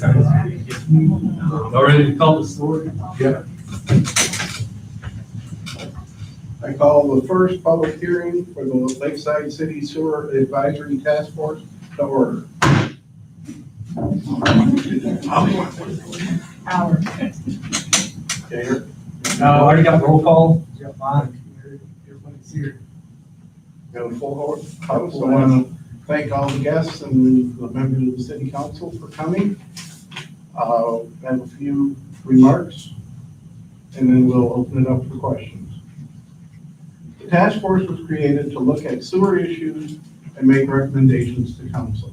Y'all ready to call the story? Yeah. I call the first public hearing for the Lakeside City Sewer Advisory Task Force to order. Okay, I already got roll call. Got mine. Everybody's here. got a full house. I want to thank all the guests and the members of the city council for coming. I have a few remarks, and then we'll open it up for questions. The task force was created to look at sewer issues and make recommendations to council.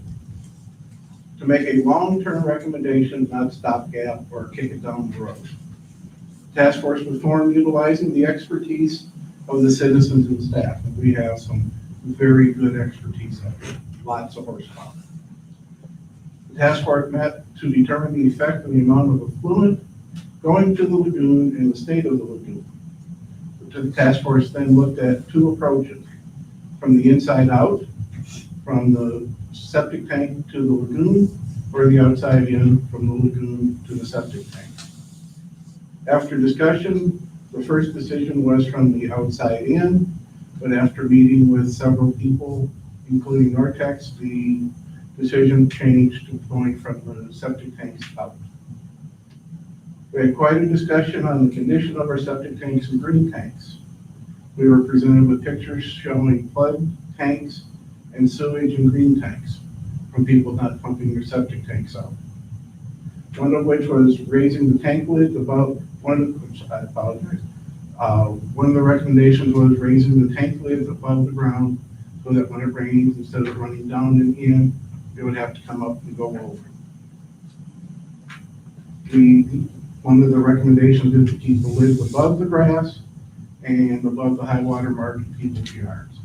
To make a long-term recommendation, not stopgap or kick it down the road. The task force was formed utilizing the expertise of the citizens and staff, and we have some very good expertise out there, lots of horsepower. The task force met to determine the effect of the amount of effluent going to the lagoon and the state of the lagoon. The task force then looked at two approaches, from the inside out, from the septic tank to the lagoon, or the outside in, from the lagoon to the septic tank. After discussion, the first decision was from the outside in, but after meeting with several people, including Nortex, the decision changed to going from the septic tanks out. We had quite a discussion on the condition of our septic tanks and green tanks. We were presented with pictures showing flood tanks and sewage and green tanks from people not pumping their septic tanks out. One of which was raising the tank lid above, one of the recommendations was raising the tank lid above the ground so that when it rains, instead of running down and in, it would have to come up and go over. One of the recommendations is to keep the lids above the grass and above the high water mark in people's yards.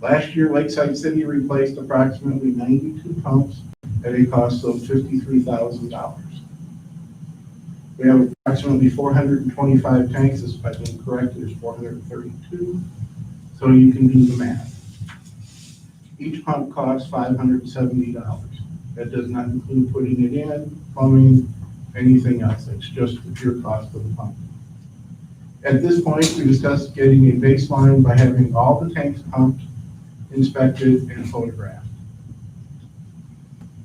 Last year, Lakeside City replaced approximately 92 pumps at a cost of $53,000. We have approximately 425 tanks. This, I think, correct, is 432. So you can do the math. Each pump costs $570. That does not include putting it in, plumbing, anything else. It's just the pure cost of the pump. At this point, we discussed getting a baseline by having all the tanks pumped, inspected, and photographed.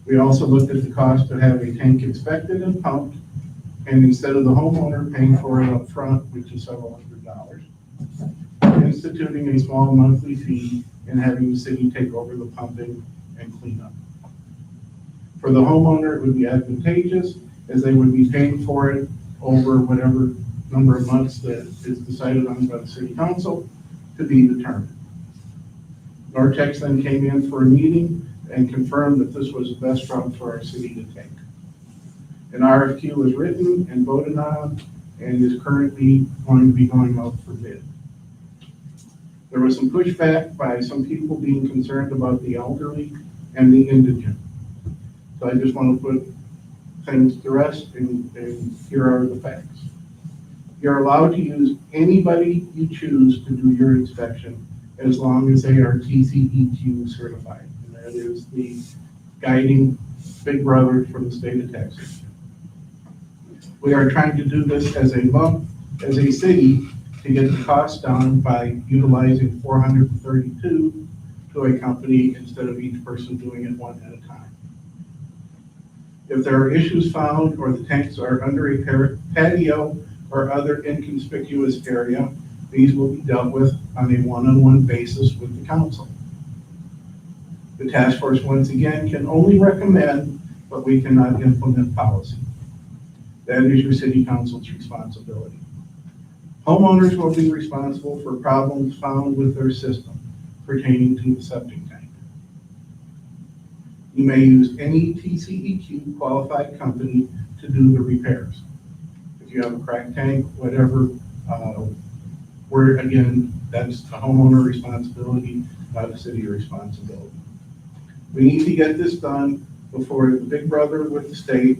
We also looked at the cost to have a tank inspected and pumped, and instead of the homeowner paying for it up front, which is several $100s, instituting a small monthly fee and having the city take over the pumping and cleanup. For the homeowner, it would be advantageous as they would be paying for it over whatever number of months that is decided on by the city council to be determined. Nortex then came in for a meeting and confirmed that this was the best route for our city to take. An RFQ was written and voted on and is currently going to be going out for bid. There was some pushback by some people being concerned about the elderly and the indigent. So I just want to put things to rest, and here are the facts. You're allowed to use anybody you choose to do your inspection as long as they are TCEQ certified. And that is the guiding big brother from the state of Texas. We are trying to do this as a lump, as a city, to get the cost down by utilizing 432 to a company instead of each person doing it one at a time. If there are issues found or the tanks are under a patio or other inconspicuous area, these will be dealt with on a one-on-one basis with the council. The task force, once again, can only recommend, but we cannot implement policy. That is your city council's responsibility. Homeowners will be responsible for problems found with their system pertaining to the septic tank. You may use any TCEQ qualified company to do the repairs. If you have a cracked tank, whatever, again, that's the homeowner responsibility, not a city responsibility. We need to get this done before the big brother with the state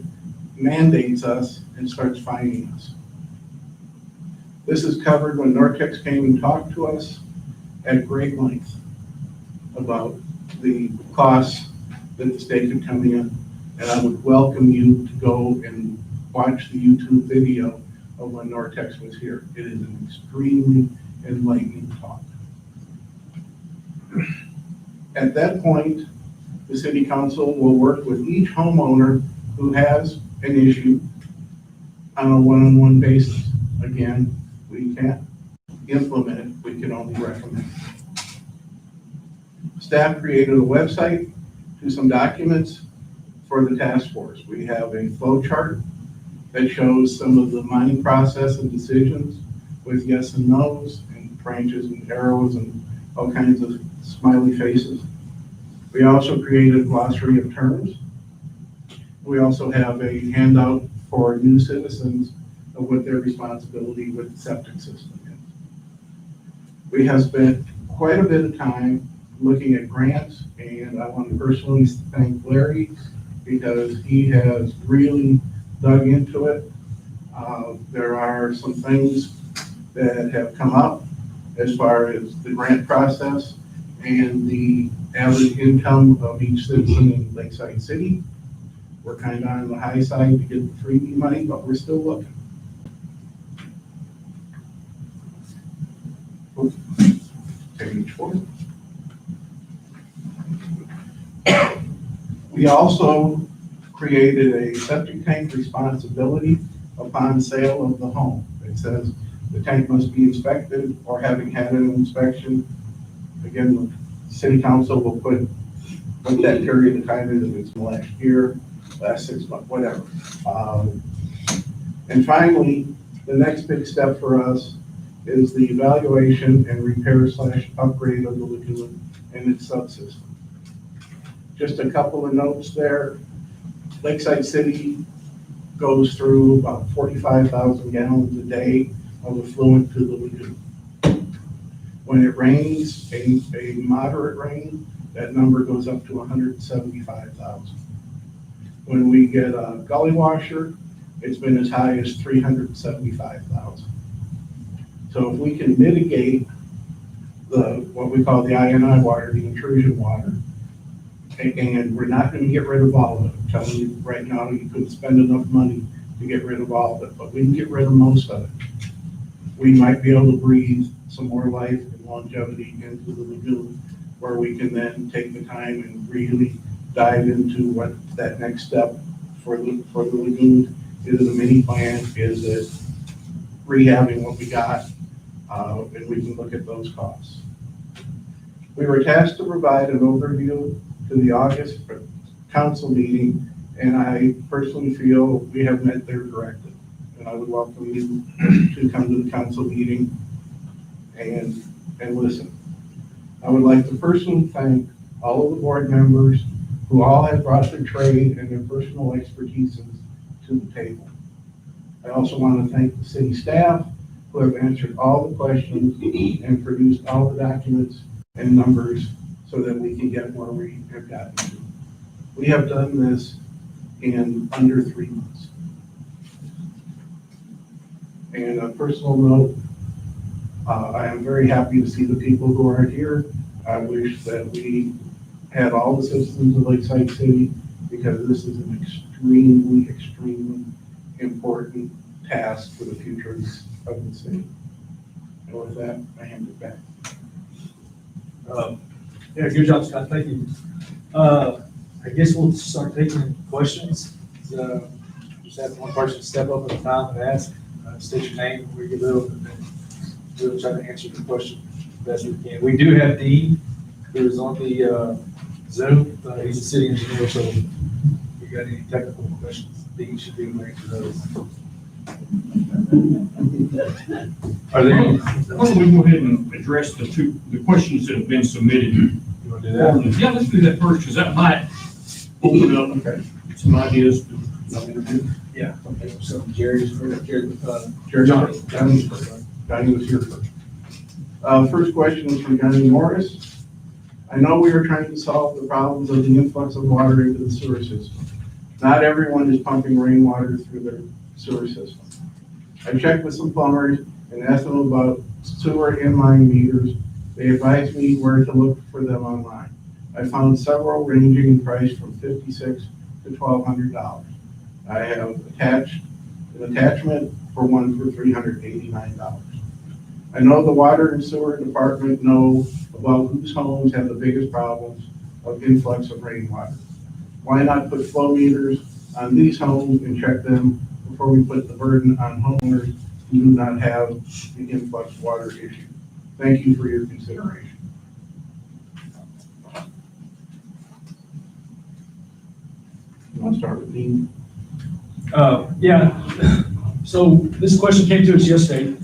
mandates us and starts fining us. This is covered when Nortex came and talked to us at great length about the costs that the state could come in And I would welcome you to go and watch the YouTube video of when Nortex was here. It is an extremely enlightening talk. At that point, the city council will work with each homeowner who has an issue on a one-on-one basis. Again, we can't implement it, we can only recommend. Staff created a website to some documents for the task force. We have a flow chart that shows some of the mining process and decisions with yes and no's and branches and arrows and all kinds of smiley faces. We also created a glossary of terms. We also have a handout for new citizens of what their responsibility with the septic system is. We have spent quite a bit of time looking at grants, and I want to personally thank Larry because he has really dug into it. There are some things that have come up as far as the grant process and the average income of each citizen in Lakeside City. We're kind of on the high side to get the freebie money, but we're still looking. Page 4. We also created a septic tank responsibility upon sale of the home. It says the tank must be inspected or having had an inspection. Again, the city council will put what that period of time is, if it's last year, last 6 months, whatever. And finally, the next big step for us is the evaluation and repair / upgrade of the lagoon and its subsystem. Just a couple of notes there. Lakeside City goes through about 45,000 gallons a day of effluent to the lagoon. When it rains, a moderate rain, that number goes up to 175,000. When we get a gully washer, it's been as high as 375,000. So if we can mitigate what we call the INI water, the intrusion water, and we're not going to get rid of all of it. I'm telling you right now, you couldn't spend enough money to get rid of all of it, but we can get rid of most of it. We might be able to breathe some more life and longevity into the lagoon, where we can then take the time and really dive into what that next step for the lagoon is. The mini plan is it rehabbing what we got, and we can look at those costs. We were tasked to provide an overview to the August council meeting, and I personally feel we have met their directive. And I would welcome you to come to the council meeting and listen. I would like to personally thank all of the board members who all have brought their trade and their personal expertise to the table. I also want to thank the city staff who have answered all the questions and produced all the documents and numbers so that we can get where we have gotten to. We have done this in under 3 months. And a personal note, I am very happy to see the people who are here. I wish that we had all the citizens of Lakeside City, because this is an extremely, extremely important task for the future of the city. And with that, I hand it back. Yeah, good job, Scott. Thank you. I guess we'll start taking questions. Just have one person step up at a time and ask. State your name, where you live, and then we'll try to answer the question best we can. We do have Dean, who is on the Zoom. He's a city engineer, so if you got any technical questions, Dean should be able to answer those. Are there, why don't we go ahead and address the questions that have been submitted? You want to do that? Yeah, let's do that first, because that might open up some ideas. Yeah. Okay. So Jerry's Johnny. Johnny was here first. First question is from Johnny Morris. I know we are trying to solve the problems of the influx of water into the sewer system. Not everyone is pumping rainwater through their sewer system. I checked with some plumbers and asked them about sewer inline meters. They advised me where to look for them online. I found several ranging in price from $56 to to $1,200. I have attached an attachment for one for $389. I know the water and sewer department know about whose homes have the biggest problems of influx of rainwater. Why not put flow meters on these homes and check them before we put the burden on homeowners who do not have the influx water issue? Thank you for your consideration. You want to start with Dean? Yeah, so this question came to us yesterday,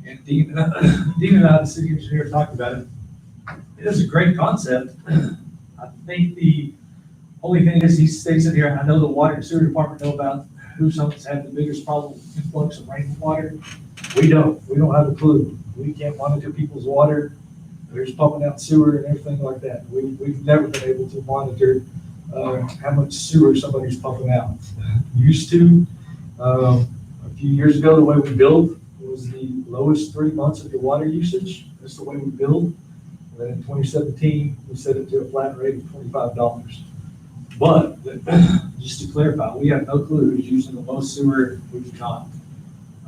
and Dean and I, the city engineer, talked about it. It is a great concept. I think the only thing is, he states in here, I know the water and sewer department know about whose homes have the biggest problem with influx of rainwater. We don't have a clue. We can't monitor people's water. There's pumping out sewer and everything like that. We've never been able to monitor how much sewer somebody's pumping out. Used to, a few years ago, the way we billed was the lowest 3 months of your water usage. That's the way we billed. And then in 2017, we set it to a flat rate of $25. But just to clarify, we have no clue who's using the most sewer, who's not.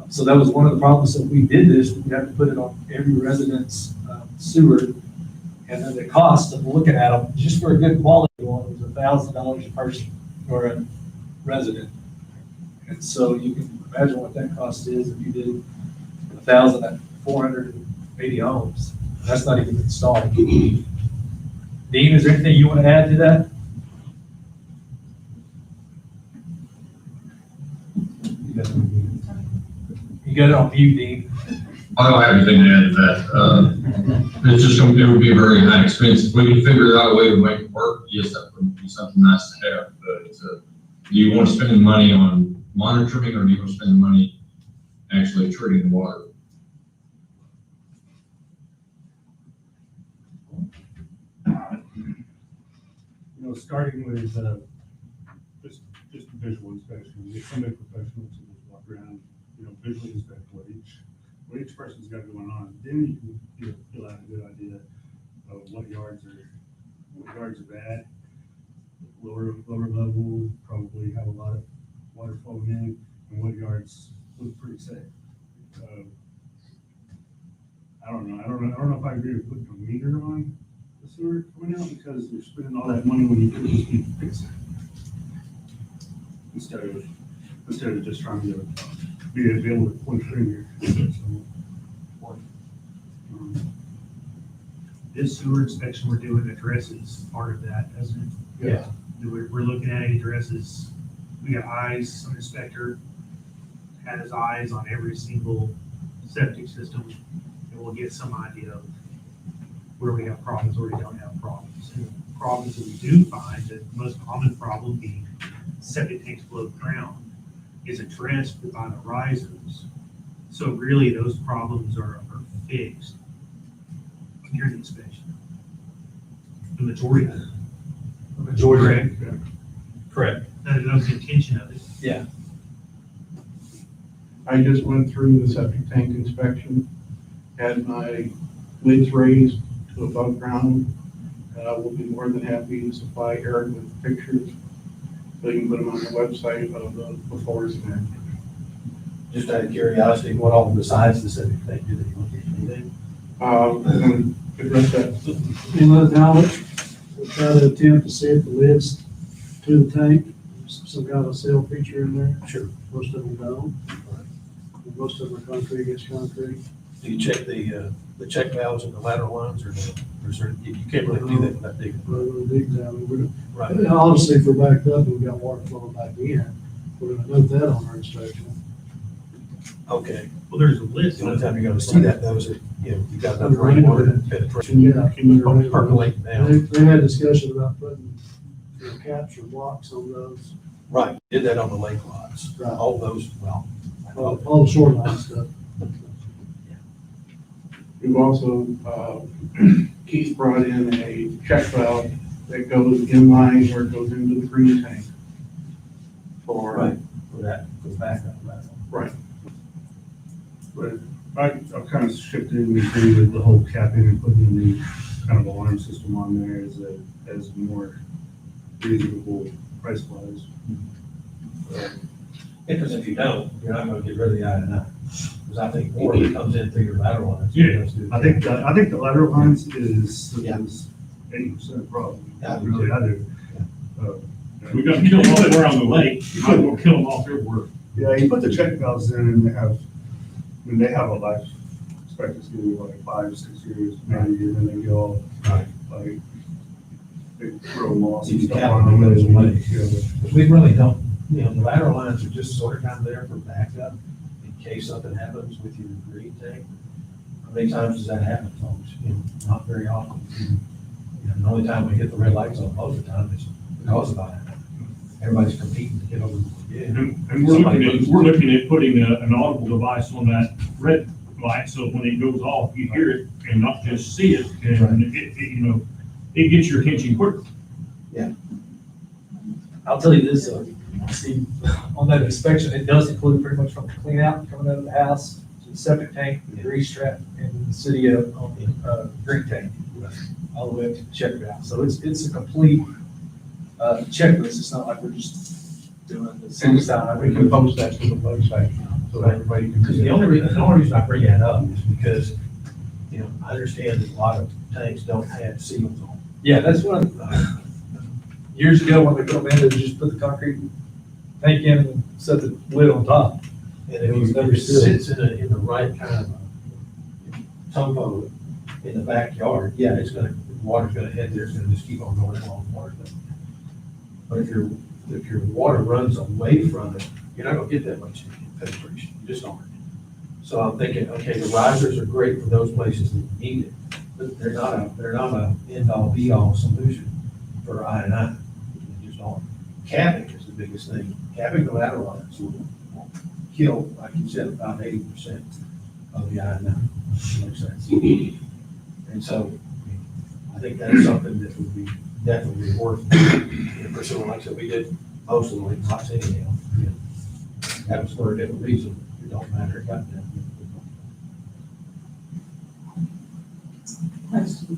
So that was one of the problems. If we did this, we'd have to put it on every resident's sewer. And then the cost of looking at them, just for a good quality one, was $1,000 a person or a resident. And so you can imagine what that cost is if you did 1,000 at 480 homes. That's not even installed. Dean, is there anything you want to add to that? You got it on mute, Dean. I don't have anything to add to that. It's just something that would be a very high expense. If we can figure out a way to make it work, yes, that would be something nice to have. But do you want to spend the money on monitoring, or do you want to spend the money actually treating the water? You know, starting with just a visual inspection, get somebody professional to just walk around, you know, visually inspect what each person's got going on. Then you can you'll have a good idea of what yards are bad, lower level, probably have a lot of water flowing in, and what yards look pretty safe. I don't know if I agree with putting a meter on the sewer coming out, because you're spending all that money when you could just be fixing it. Instead of just trying to be able to point finger. This sewer inspection we're doing addresses part of that, doesn't it? Yeah. We're looking at it addresses, we got eyes, some inspector has eyes on every single septic system, and we'll get some idea of where we have problems, where we don't have problems. And problems that we do find, the most common problem being septic tanks below ground, is addressed by the risers. So really, those problems are fixed during the inspection. The majority of them. The majority. Correct. There's no contention of it. Yeah. I just went through the septic tank inspection, had my lids raised to above ground. We'll be more than happy to supply Eric with pictures, so you can put them on the website of the befores and afters. Just out of curiosity, what all besides the septic tank do they look at? Anything? I'm going to address that. In other knowledge, we'll try to attempt to set the lids to the tank, some kind of a seal feature in there. Sure. Most of them don't. Most of them are concrete against concrete. Do you check the check valves and the lateral lines, or is there, you can't really do that without digging? We're gonna dig down. Right. Obviously, if we're backed up and we've got water flowing back in, we're gonna note that on our inspection. Okay. Well, there's a list The only of, time you're gonna see that though is if, you know, you've got enough Under rainwater rainwater. penetration, Yeah. percolating down. They had discussion about putting, caps or blocks on those, Right, did that on the lake lots. Right. All those, well, all the shoreline stuff. We've also, Keith brought in a check valve that goes in line where it goes into the freeze tank. right, for that, for the backup. Right. But I've kind of shifted and agree with the whole capping and putting the kind of alarm system on there as a more reasonable price wise. Because if you don't, you're not gonna get rid of the I-9. Because I think more of it comes in through your lateral lines. Yeah, I think the lateral lines is Yeah. 80% problem. Yeah. Really, I do. We gotta kill them all everywhere on the lake, you might as well kill them off everywhere. Yeah, you put the check valves in and they have a life expectancy of like 5, 6 years, maybe, and then they go, Right. like, they throw moss and You stuff cap on them, them. goes away. Yeah. Because we really don't, the lateral lines are just sort of kind of there for backup in case something happens with your green tank. How many times does that happen, folks? Not very often. The only time we hit the red lights on most of the time is because of that. Everybody's competing to get over the bridge. And we're looking at putting an audible device on that red light, so when it goes off, you hear it and not just see it, and it gets your attention quicker. I'll tell you this, Steve, on that inspection, it does include pretty much from the clean out coming out of the house to the septic tank, the grease trap, and the city of, green tank, all the way up to the check valve. So it's a complete, checklist. It's not like we're just doing the same style. We can post that to the website so that everybody can Because see the it. only reason I bring that up is because, I understand that a lot of tanks don't have seals on. Yeah, that's what, years ago when we put them in, they just put the concrete tank in and set the lid on top. And It was if never it sealed. sits in the right kind of topo in the backyard, yeah, water's gonna head there, it's gonna just keep on going along the water. But if your water runs away from it, you're not gonna get that much penetration, you just aren't. So I'm thinking, okay, the risers are great for those places that need it, but they're not a end-all be-all solution for I&I. They just aren't. Capping is the biggest thing. Capping the lateral lines will kill, like you said, about 80% of the I&I. Makes sense. And so, I think that's something that would be definitely worth pursuing. Like I said, we did most of the lake lots anyhow. That was for a different reason. It don't matter. It got them. Question.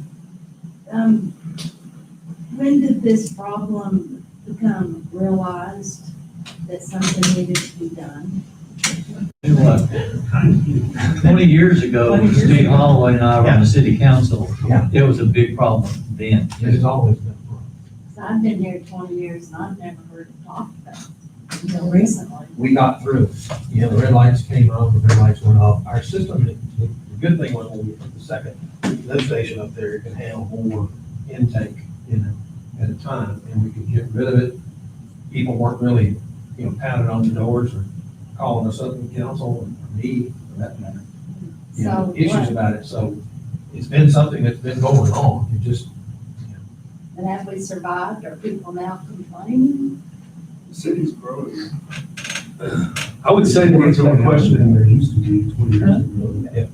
When did this problem become realized that something needed to be done? 20 years ago, when Steve Holloway and I were on the city council, Yeah. it was a big problem then. It has always been a problem. So I've been here 20 years and I've never heard it talked about until recently. We got through. The red lights came on, the red lights went off. Our system, the good thing was when we put the second lift station up there, it could handle more intake, at a time, and we could get rid of it. People weren't really, pounding on the doors or calling us up in council, or me, for that matter. So Issues what, about it, so it's been something that's been going on. It just, and have we survived? Are people now complaining? The city's growing. I would say to answer that question, Than there used to be 20 years ago. yeah,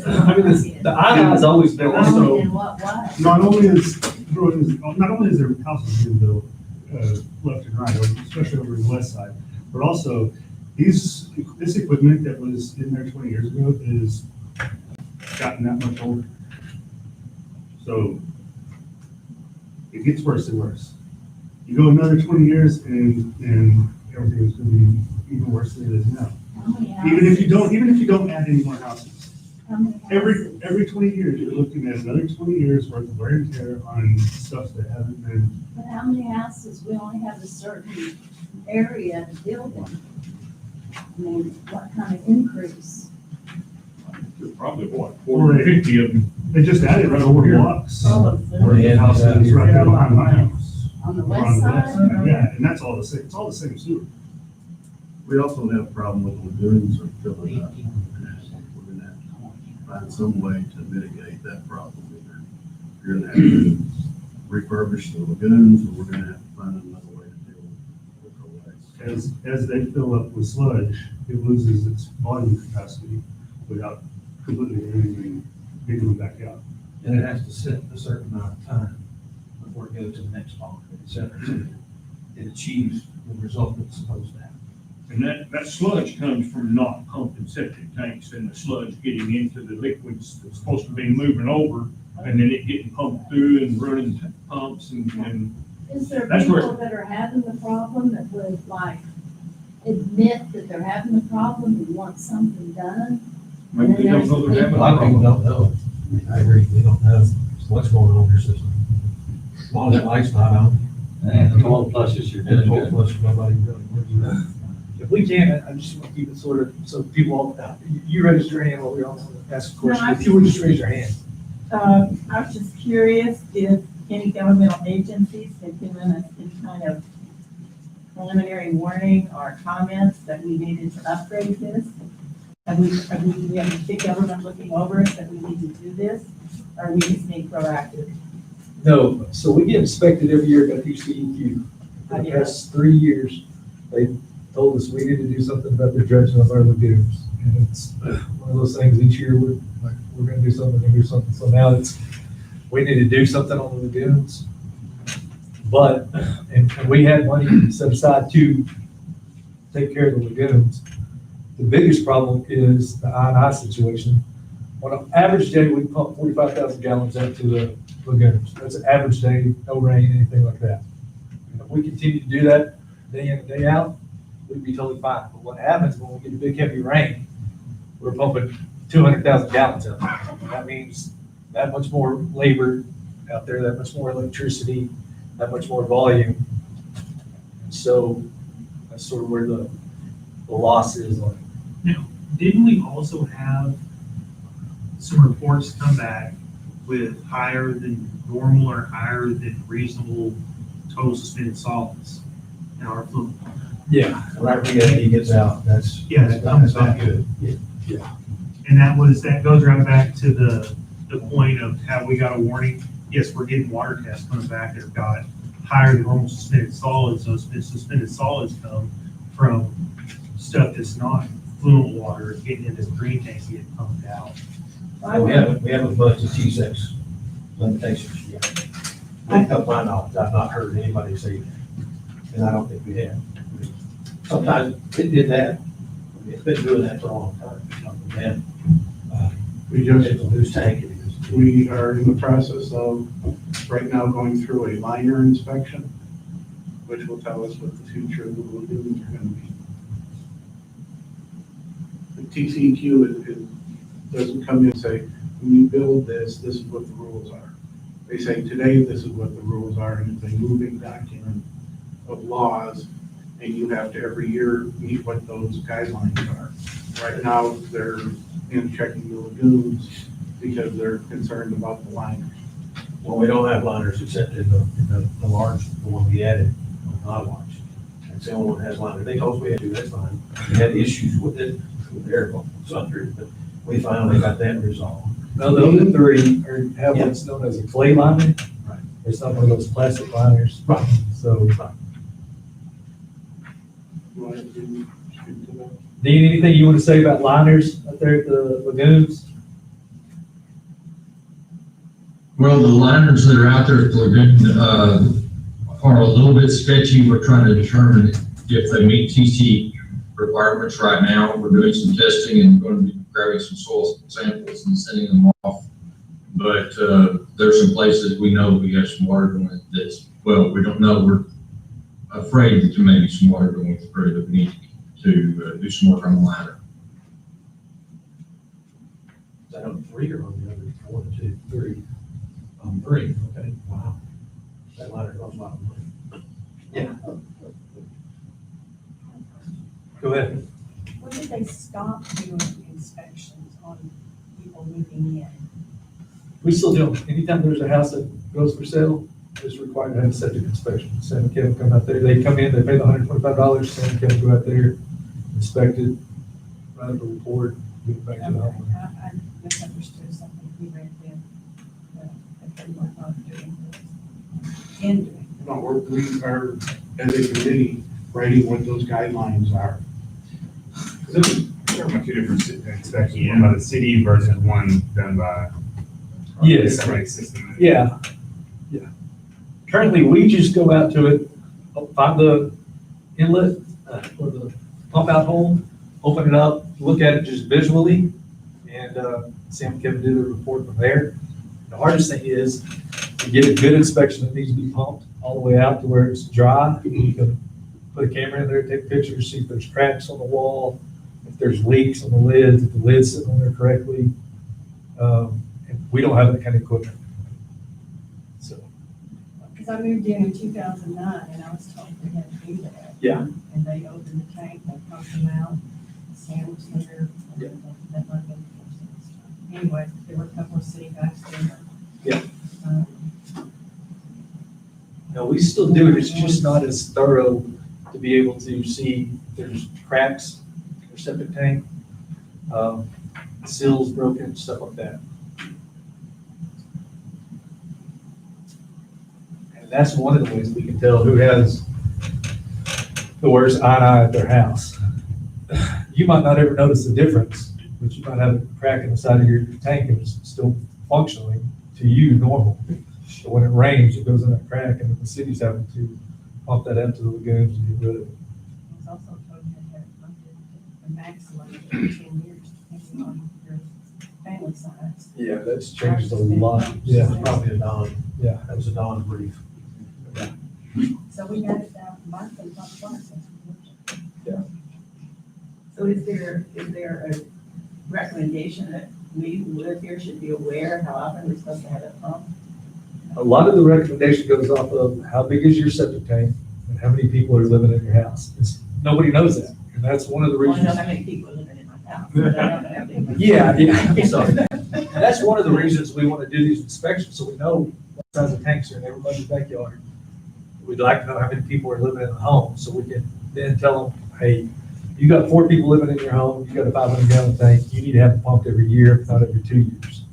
I mean, the I has always been Growing also, in what way? Not only is there houses being built, left and right, especially over the west side, but also this equipment that was in there 20 years ago is gotten that much older. So it gets worse and worse. You go another 20 years and everything is gonna be even worse than it is now. How many Even if houses? you don't add any more houses. How many houses? Every 20 years, you're looking at another 20 years worth of wear and tear on stuff that haven't been. But how many houses? We only have a certain area to build in. I mean, what kind of increase? Probably what, 40 or 50 of them. They just added right over here. Blocks. Where the House that is right there behind my house. On the Over west on the side? Yeah, and that's all the same, it's all the same sewer. We also have a problem with lagoons are filling up. We're gonna have to find some way to mitigate that problem. Either you're gonna have to refurbish the lagoons, or we're gonna have to find another way to deal with the waste. As they fill up with sludge, it loses its volume capacity without completely anything getting back out. And it has to sit a certain amount of time before it goes to the next pond, et cetera, et cetera. It achieves the result it's supposed to have. And that sludge comes from not pumping septic tanks and the sludge getting into the liquids that's supposed to be moving over and then it getting pumped through and running pumps and Is there That's where- people that are having the problem that would like admit that they're having the problem and want something done? Maybe they don't know they're having A lot of people a problem. don't know. I mean, I agree, they don't know what's going on in their system. As long as that light's not on, And the 12 pluses, you're doing good. plus nobody really worries about it. If we can, I just want to keep it sort of, so people, you raised your hand while we all ask a question. No, I If you would just raise your hand. I was just curious if any governmental agencies have given us any kind of preliminary warning or comments that we needed to upgrade this? Do we have a big government looking over us that we need to do this, or we just need proactive? No, so we get inspected every year by TCEQ. For the past 3 years, they told us we need to do something about the dredging of our lagoons. And it's one of those things each year, we're like, we're gonna do something, we're gonna do something. So now it's, we need to do something on the lagoons. But, and we had money set aside to take care of the lagoons. The biggest problem is the I&I situation. On an average day, we pump 45,000 gallons into the lagoons. That's an average day, no rain, anything like that. And if we continue to do that day in and day out, we'd be totally fine. But what happens when we get a big heavy rain, we're pumping 200,000 gallons out. That means that much more labor out there, that much more electricity, that much more volume. And so that's sort of where the loss is on it. Now, didn't we also have some reports come back with higher than normal or higher than reasonable total suspended solids in our fluid? Yeah. Right, he gets out, that's. Yeah, that comes that's back. good. And that goes right back to the point of how we got a warning. Yes, we're getting water tests coming back that have got higher than normal suspended solids. Those suspended solids come from stuff that's not fluent water getting into the green tank, getting pumped out. We have a bunch of T-6 limitations yet. Up my knowledge, I've not heard anybody say that, and I don't think we have. Sometimes it did that, it's been doing that for a long time. And, We just, it's a loose tank, it is. we are in the process of, right now, going through a liner inspection, which will tell us what the future of the lagoons are gonna be. The TCEQ doesn't come in and say, when you build this, this is what the rules are. They say, today, this is what the rules are, and it's a moving document of laws, and you have to every year meet what those guidelines are. Right now, they're in checking the lagoons because they're concerned about the liners. Well, we don't have liners except in the large, the one we added, not large. That's the only one that has liners. They told us we had to, that's fine. We had issues with it, with their sundry, but we finally got that resolved. No, the other three have what's known as a clay liner. Right. It's not one of those plastic liners. Right. So, You want to speak to that? Dean, anything you want to say about liners out there at the lagoons? Well, the liners that are out there at the lagoon, are a little bit sketchy. We're trying to determine if they meet TC requirements right now. We're doing some testing and going to be grabbing some soil samples and sending them off. But, there's some places we know we have some water going that's, well, we don't know. We're afraid that there may be some water going through that we need to do some work on the liner. Is that on 3 or on the other? 1, 2, 3. On 3, okay, wow. That liner costs a lot of money. Yeah. Go ahead. When did they stop doing inspections on people moving in? We still do them. Anytime there's a house that goes for sale, it's required to have a septic inspection. Sam and Kevin come out there, they come in, they pay the $125, Sam and Kevin go out there, inspect it, write up a report, give it back to the homeowner. I misunderstood something we read then, that they were not doing this. And doing. No, we are, as a committee, writing what those guidelines are. There are two different inspections, one by the city versus one done by. Yes. Septic system. Yeah, yeah. Currently, we just go out to it, find the inlet or the pump out hole, open it up, look at it just visually, and Sam and Kevin do the report from there. The hardest thing is to get a good inspection that needs to be pumped all the way out to where it's dry. You can put a camera in there, take pictures, see if there's cracks on the wall, if there's leaks on the lids, if the lid's sitting on there correctly. And we don't have that kind of equipment. So, Because I moved in 2009 and I was told we had to do that. Yeah. And they opened the tank, they pumped them out, sand was there. Yeah. That might have been the first time. Anyway, there were a couple of city guys there. Yeah. Um, no, we still do it. It's just not as thorough to be able to see if there's cracks in your septic tank, seals broken, stuff like that. And that's one of the ways we can tell who has the worst eye at their house. You might not ever notice the difference, but you might have a crack in the side of your tank and it's still functioning to you normal. But when it rains, it goes in that crack and the city's having to pump that up to the lagoons and get rid of it. I was also told you had to pump it a maximum of 10 years, depending on your family size. Yeah, that's changed a lot. Yeah, Probably a Don. yeah. That was a Don brief. So we got it down to month and pump twice. So is there a recommendation that we who live here should be aware how often we're supposed to have it pumped? A lot of the recommendation goes off of how big is your septic tank and how many people are living in your house. Nobody knows that. And that's one of the Well, I know reasons. how many people are living in my house, but I don't know how many. Yeah. So, and that's one of the reasons we want to do these inspections, so we know what size of tanks are in everybody's backyard. We'd like to know how many people are living in the home, so we can then tell them, hey, you got 4 people living in your home, you got a 500-gallon tank, you need to have it pumped every year, if not every 2 years.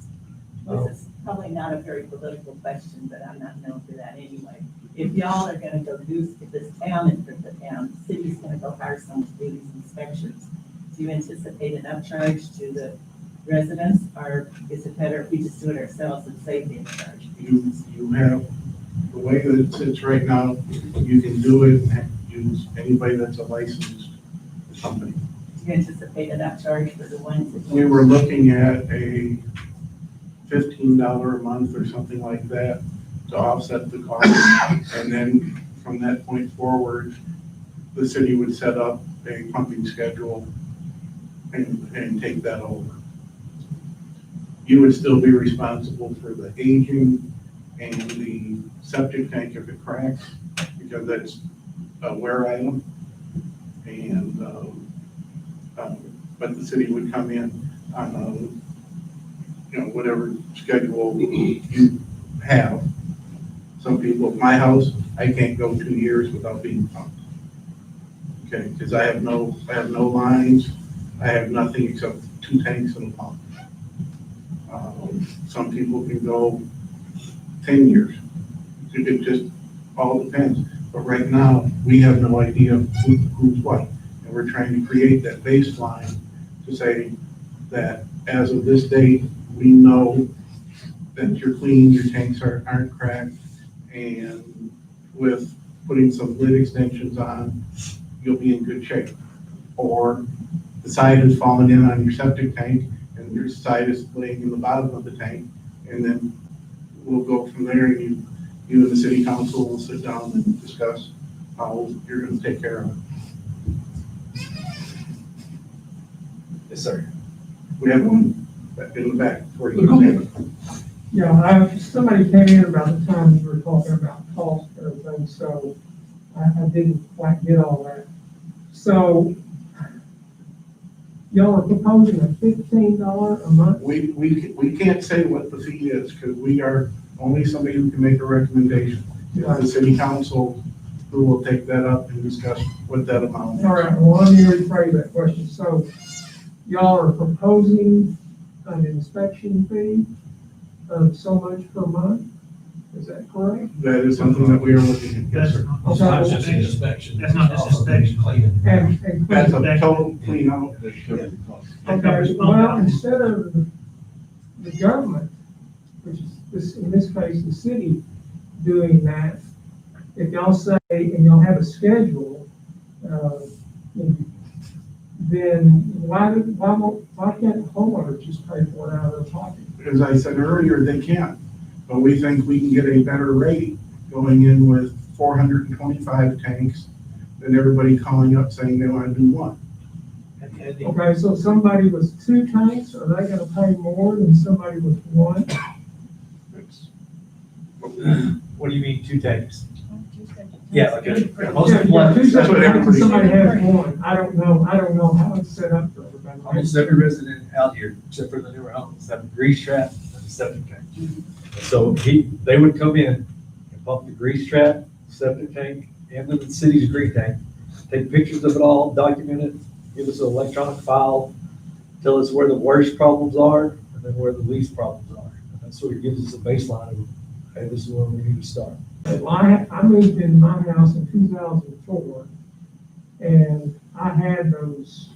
This is probably not a very political question, but I'm not known for that anyway. If y'all are gonna go do, if this town is the town, the city's gonna go hire someone to do these inspections, do you anticipate an upcharge to the residents, or is it better if we just do it ourselves and save the upcharge? You have, the way that it sits right now, you can do it and use anybody that's a licensed company. Do you anticipate an upcharge for the ones that? We were looking at a $15 a month or something like that to offset the cost. And then from that point forward, the city would set up a pumping schedule and take that over. You would still be responsible for the aging and the septic tank if it cracks, because that's a wear item. And, but the city would come in on whatever schedule you have. Some people, my house, I can't go 2 years without being pumped. Okay, because I have no lines, I have nothing except 2 tanks and a pump. Some people can go 10 years. It just all depends. But right now, we have no idea who's what. And we're trying to create that baseline to say that as of this date, we know that you're clean, your tanks aren't cracked, and with putting some lid extensions on, you'll be in good shape. Or the side has fallen in on your septic tank, and your side is laying in the bottom of the tank, and then we'll go from there, and you and the city council will sit down and discuss how you're gonna take care of it. Yes, sir. We have one in the back for you. Yeah, somebody came in about the time you were talking about cost and everything, so I didn't quite get all that. So y'all are proposing a $15 a month? We can't say what the fee is, because we are only somebody who can make a recommendation. It's the city council who will take that up and discuss what that amount is. All right, well, let me rephrase that question. So y'all are proposing an inspection fee of so much per month? Is that correct? That is something that we are looking at, yes, sir. That's not just an inspection. That's not just inspection. And That's a total clean out. okay, well, instead of the government, which is in this case, the city doing that, if y'all say, and y'all have a schedule, then why can't the homeowner just pay for it out of their pocket? As I said earlier, they can't. but we think we can get a better rate going in with 425 tanks than everybody calling up saying they want to do one. Okay, so somebody with 2 tanks, are they gonna pay more than somebody with 1? What do you mean, 2 tanks? Yeah, like most Yeah, people yeah, have, 2 that's what tanks and everybody somebody says. has 1. I don't know how it's set up for everybody. almost every resident out here, except for the newer homes, have a grease trap and a septic tank. So they would come in and pump the grease trap, septic tank, and then the city's green tank, take pictures of it all, document it, give us an electronic file, tell us where the worst problems are, and then where the least problems are. And that sort of gives us a baseline of, hey, this is where we need to start. I moved in my house in 2004, and I had those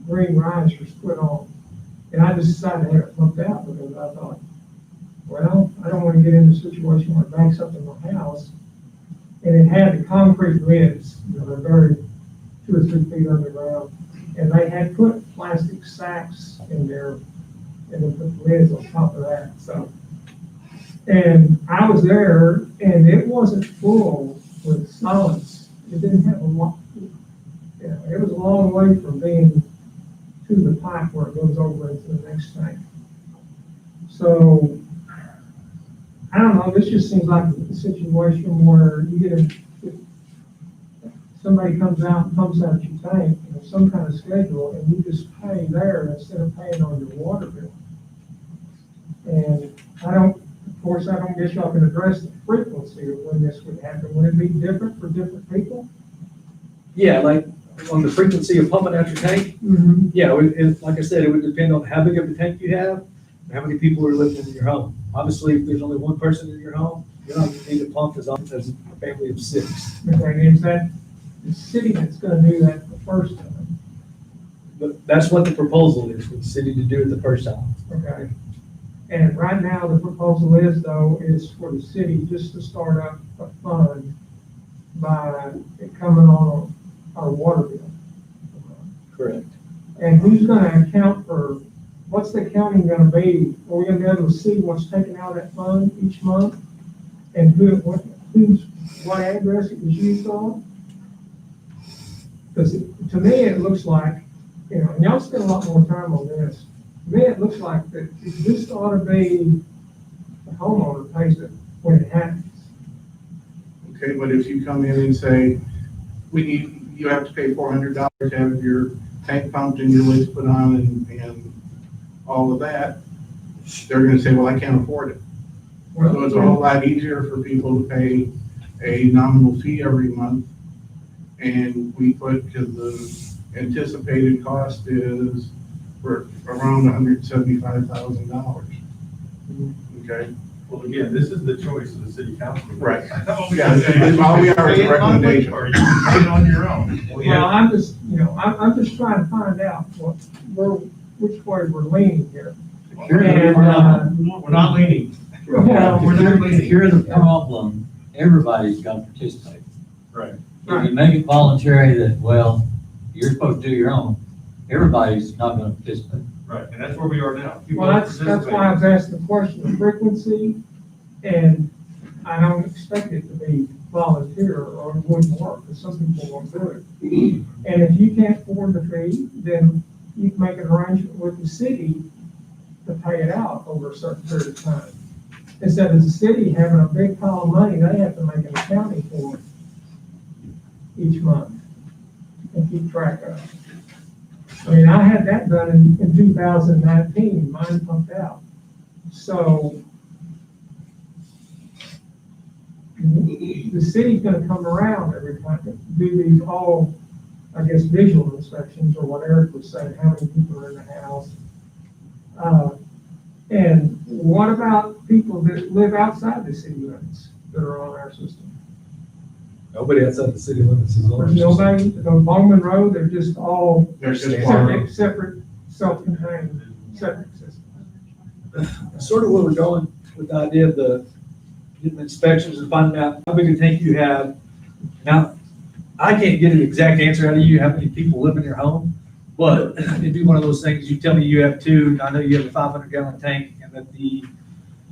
green risers put on. And I just decided to have it pumped out because I thought, well, I don't want to get in a situation where it backs up in my house. And it had the concrete lids, they're buried 2 or 3 feet underground. And they had put plastic sacks in there and then put the lids on top of that, so. And I was there and it wasn't full with solids. It didn't have a lot, it was a long way from being to the pipe where it goes over into the next tank. So, I don't know, this just seems like a situation where you get somebody comes out and pumps out your tank, some kind of schedule, and you just pay there instead of paying on your water bill. And of course, I don't guess y'all can address the frequency of when this would happen. Would it be different for different people? Yeah, like on the frequency of pumping out your tank, Mm-hmm. yeah, like I said, it would depend on how big of a tank you have and how many people are living in your home. Obviously, if there's only 1 person in your home, you're not gonna need a pump as often as a family of 6. Okay, is that the city that's gonna do that the first time? But that's what the proposal is, for the city to do it the first time. Okay. And right now, the proposal is for the city just to start up a fund by it coming on our water bill. Correct. And who's gonna account for, what's the accounting gonna be? Are we gonna be able to see what's taken out of that fund each month? And what address it was used on? Because to me, it looks like, and y'all spend a lot more time on this. To me, it looks like that this ought to be the homeowner pays it when it happens. Okay, but if you come in and say, you have to pay $400 to have your tank pumped and your lids put on and all of that, they're gonna say, well, I can't afford it. So it's a whole lot easier for people to pay a nominal fee every month. And we put, because the anticipated cost is for around $175,000. Okay? Well, again, this is the choice of the city council. Right. All we Yeah, gotta say is, all we are is pay it monthly, recommendation. or you can pay it on your own. Well, I'm just, I'm just trying to find out which way we're leaning here. And, We're not leaning. well, If you're the problem, everybody's got to participate. Right. If you make it voluntary that, well, you're supposed to do your own, everybody's not going to participate. Right, and that's where we are now. People Well, don't that's why I was asking the question of frequency, and I don't expect it to be volunteer or it wouldn't work, because some people won't do it. And if you can't afford the fee, then you can make an arrangement with the city to pay it out over a certain period of time. Instead of the city having a big pile of money, they have to make an accounting for it each month and keep track of it. I mean, I had that done in 2019, mine pumped out. So the city's gonna come around every time, do these all, I guess, visual inspections, or what Eric was saying, how many people are in the house. And what about people that live outside the city limits that are on our system? Nobody outside the city limits is on. There's nobody, on Bowman Road, they're just all They're just separate, self-contained septic systems. Sort of where we're going with the idea of getting inspections and finding out how big a tank you have. Now, I can't get an exact answer out of you, how many people live in your home, but it'd be one of those things, you tell me you have 2, and I know you have a 500-gallon tank, and that the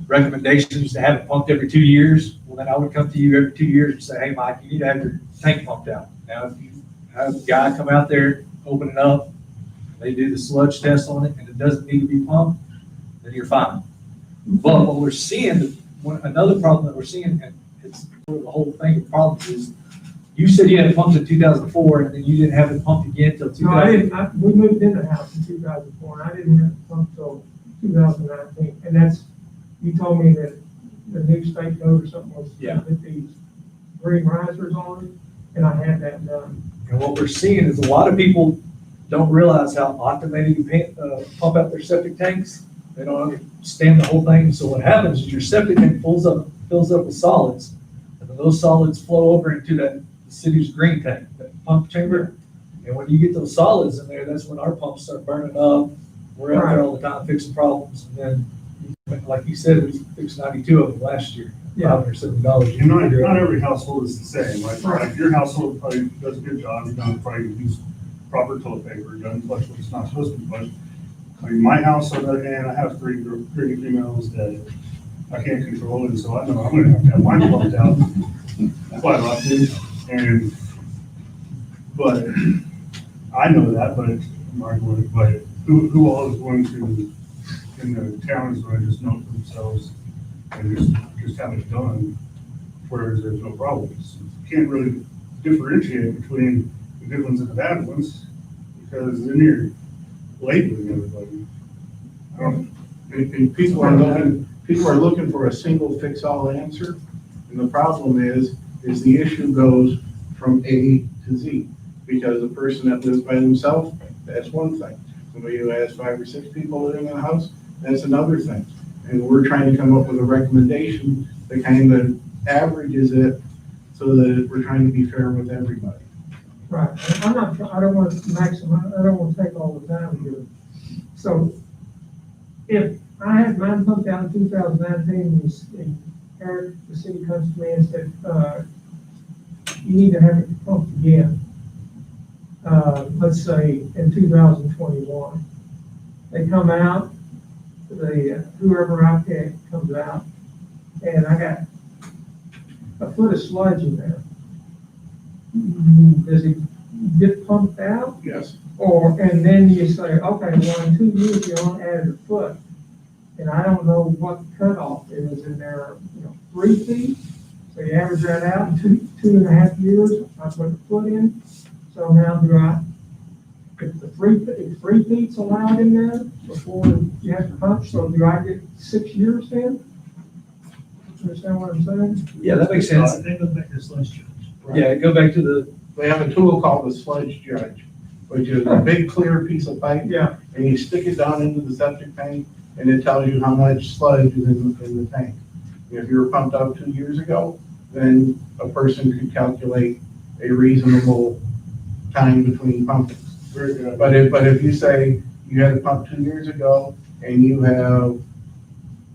recommendations to have it pumped every 2 years, well, then I would come to you every 2 years and say, hey, Mike, you need to have your tank pumped out. Now, if you have a guy come out there, open it up, they do the sludge test on it, and it doesn't need to be pumped, then you're fine. But what we're seeing, another problem that we're seeing, and it's sort of the whole thing, the problem is, you said you had it pumped in 2004, and then you didn't have it pumped again until No, I 2000. didn't, we moved in the house in 2004, and I didn't have it pumped till 2019. And that's, you told me that the new state code or something was Yeah. with these green risers on it, and I had that done. And what we're seeing is a lot of people don't realize how automated you pump out their septic tanks. They don't understand the whole thing. So what happens is your septic tank fills up with solids, and then those solids flow over into the city's green tank, that pump chamber. And when you get those solids in there, that's when our pumps start burning up. We're out there all the time fixing problems. And then, like you said, we fixed 92 of them last year, Yeah. And $570. not every household is the same, like your household probably does a good job, you've done probably use proper toilet paper, doesn't flush what it's not supposed to be flushed. I mean, my house, on the other hand, I have three females that I can't control, and so I know I'm gonna have mine pumped out quite often, but I know that, but who all is going to, in the town is going to just know for themselves and just have it done, whereas there's no problems. You can't really differentiate between the good ones and the bad ones, because then you're labeling everybody. And people are looking for a single fix-all answer, and the problem is the issue goes from A to Z, because a person that lives by themselves, that's one thing. Somebody who has 5 or 6 people living in a house, that's another thing. And we're trying to come up with a recommendation that kind of averages it so that we're trying to be fair with everybody. Right, I don't want to maximize, I don't want to take all the time here. So if I had mine pumped out in 2019, and Eric, the city comes to me and said, you need to have it pumped again, let's say in 2021. They come out, whoever I pick comes out, and I got a foot of sludge in there. Does it get pumped out? Yes. And then you say, okay, well, in 2 years, you only added a foot. And I don't know what the cutoff is in there, 3 feet. So you average that out in 2.5 years, I put a foot in. So now if the 3 feet's allowed in there before you have to pump, so do I get 6 years then? Understand what I'm saying? Yeah, that makes sense. That goes back to the sludge judge. Yeah, go back to They have a tool called the sludge judge, which is a big clear piece of pipe. Yeah. And you stick it down into the septic tank, and it tells you how much sludge is in the tank. If you were pumped out 2 years ago, then a person could calculate a reasonable time between pumping. Very good. But if you say you had a pump 2 years ago and you have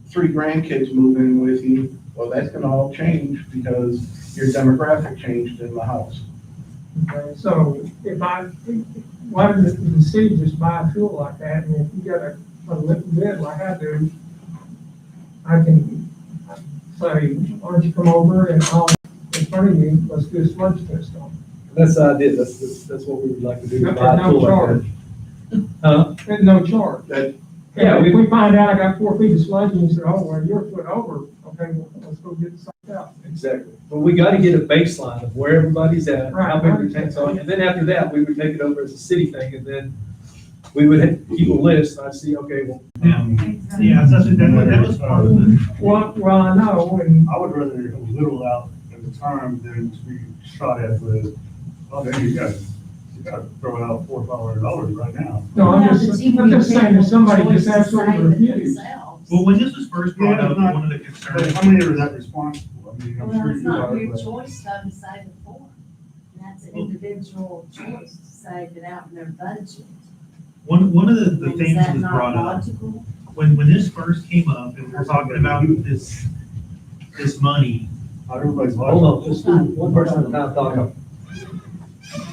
3 grandkids moving with you, well, that's gonna all change because your demographic changed in the house. Okay, so why doesn't the city just buy a tool like that, and if you got a little bit like I do, I can say, why don't you come over and I'll, in front of you, let's do a sludge test on it. That's the idea. That's what we would like to do. At buy a no tool like charge. that. At no charge. Yeah, If we find out I got 4 feet of sludge and you say, oh, well, you're a foot over, okay, well, let's go get it sucked out. Exactly. But we got to get a baseline of where everybody's at, how Right. big their tanks are, and then after that, we would take it over as a city thing, and then we would keep a list, and I'd see, okay, well, Yeah, that was part of the. Well, I know, and I would rather little out at the time than to be shot at with, oh, then you gotta throw out $400 or $500 right now. no, I'm just saying, if somebody just absolutely refused. Well, when this was first brought Yeah, up, not- one of the But concerns. how many are that responsible? I mean, I'm Well, sure it's you not are, your but. choice though to save it for. And that's an individual choice to save it out in their budget. One of the And is things that that was not brought up, logical? when this first came up, and we were talking about this money, Not everybody's hold liable. on, just do one person at a time talking.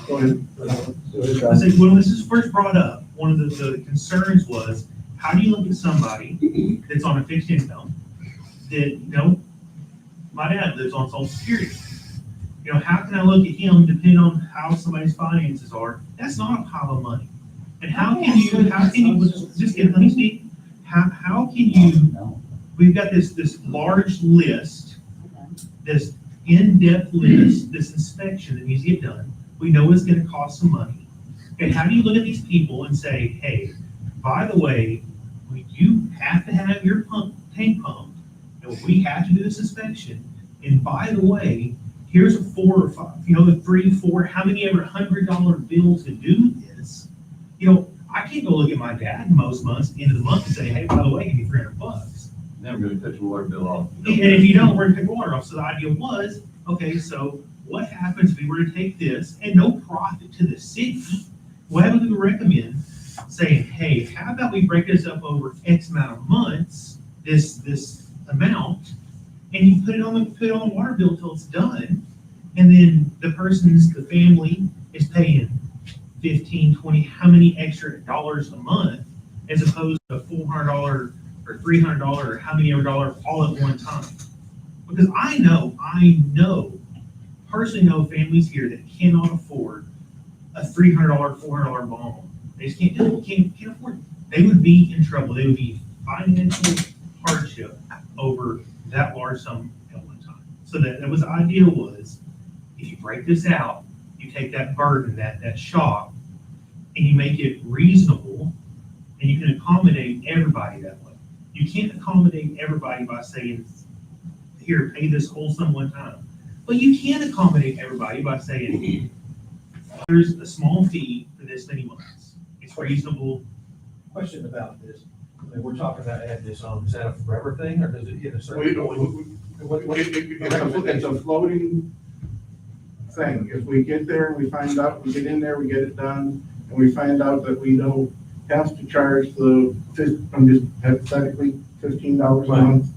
Go ahead. I think when this is first brought up, one of the concerns was, how do you look at somebody that's on a fixed income, that, my dad lives on Social Security. How can I look at him depending on how somebody's finances are? That's not a pile of money. And how can you, let me speak. How can you, we've got this large list, this in-depth list, this inspection that needs to get done. We know it's gonna cost some money. And how do you look at these people and say, hey, by the way, you have to have your tank pumped, and we have to do this inspection. And by the way, here's a 4 or 5, the 3, 4, how many ever $100 bills to do this? I can't go look at my dad most months, end of the month, and say, hey, by the way, give me $300. Never gonna cut your water bill off. And if you don't, we're gonna cut your water off. So the idea was, okay, so what happens if we were to take this and no profit to the city? What would we recommend? Saying, hey, how about we break this up over X amount of months, this amount, and you put it on the water bill till it's done, and then the family is paying 15, 20, how many extra dollars a month, as opposed to $400 or $300 or how many ever dollars all at one time. Because I personally know families here that cannot afford a $300, $400 bond. They just can't do it, can't afford it. They would be in trouble. They would be financial hardship over that large sum at one time. So that was the idea was, if you break this out, you take that burden, that shock, and you make it reasonable, and you can accommodate everybody that way. You can't accommodate everybody by saying, here, pay this whole sum one time. But you can accommodate everybody by saying, there's a small fee for this many months. It's reasonable. Question about this. I mean, we're talking about adding this on, is that a forever thing, or does it hit a certain point? It's a floating thing. If we get there, we find out, we get in there, we get it done, and we find out that we don't have to charge I'm just hypothetically, $15 a month,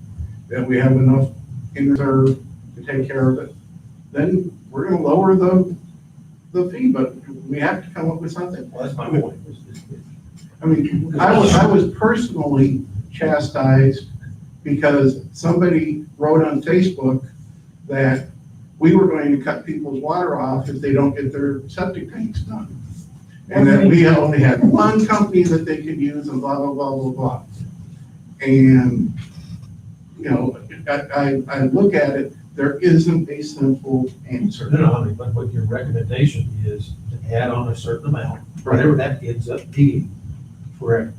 that we have enough in reserve to take care of it, then we're gonna lower the fee, but we have to come up with something. Well, that's my point. I mean, I was personally chastised because somebody wrote on Facebook that we were going to cut people's water off if they don't get their septic tanks done. And that we only had one company that they could use and blah, blah, blah, blah, blah. And, I look at it, there isn't a simple answer. No, I mean, but what your recommendation is to add on a certain amount, whatever that ends up being forever.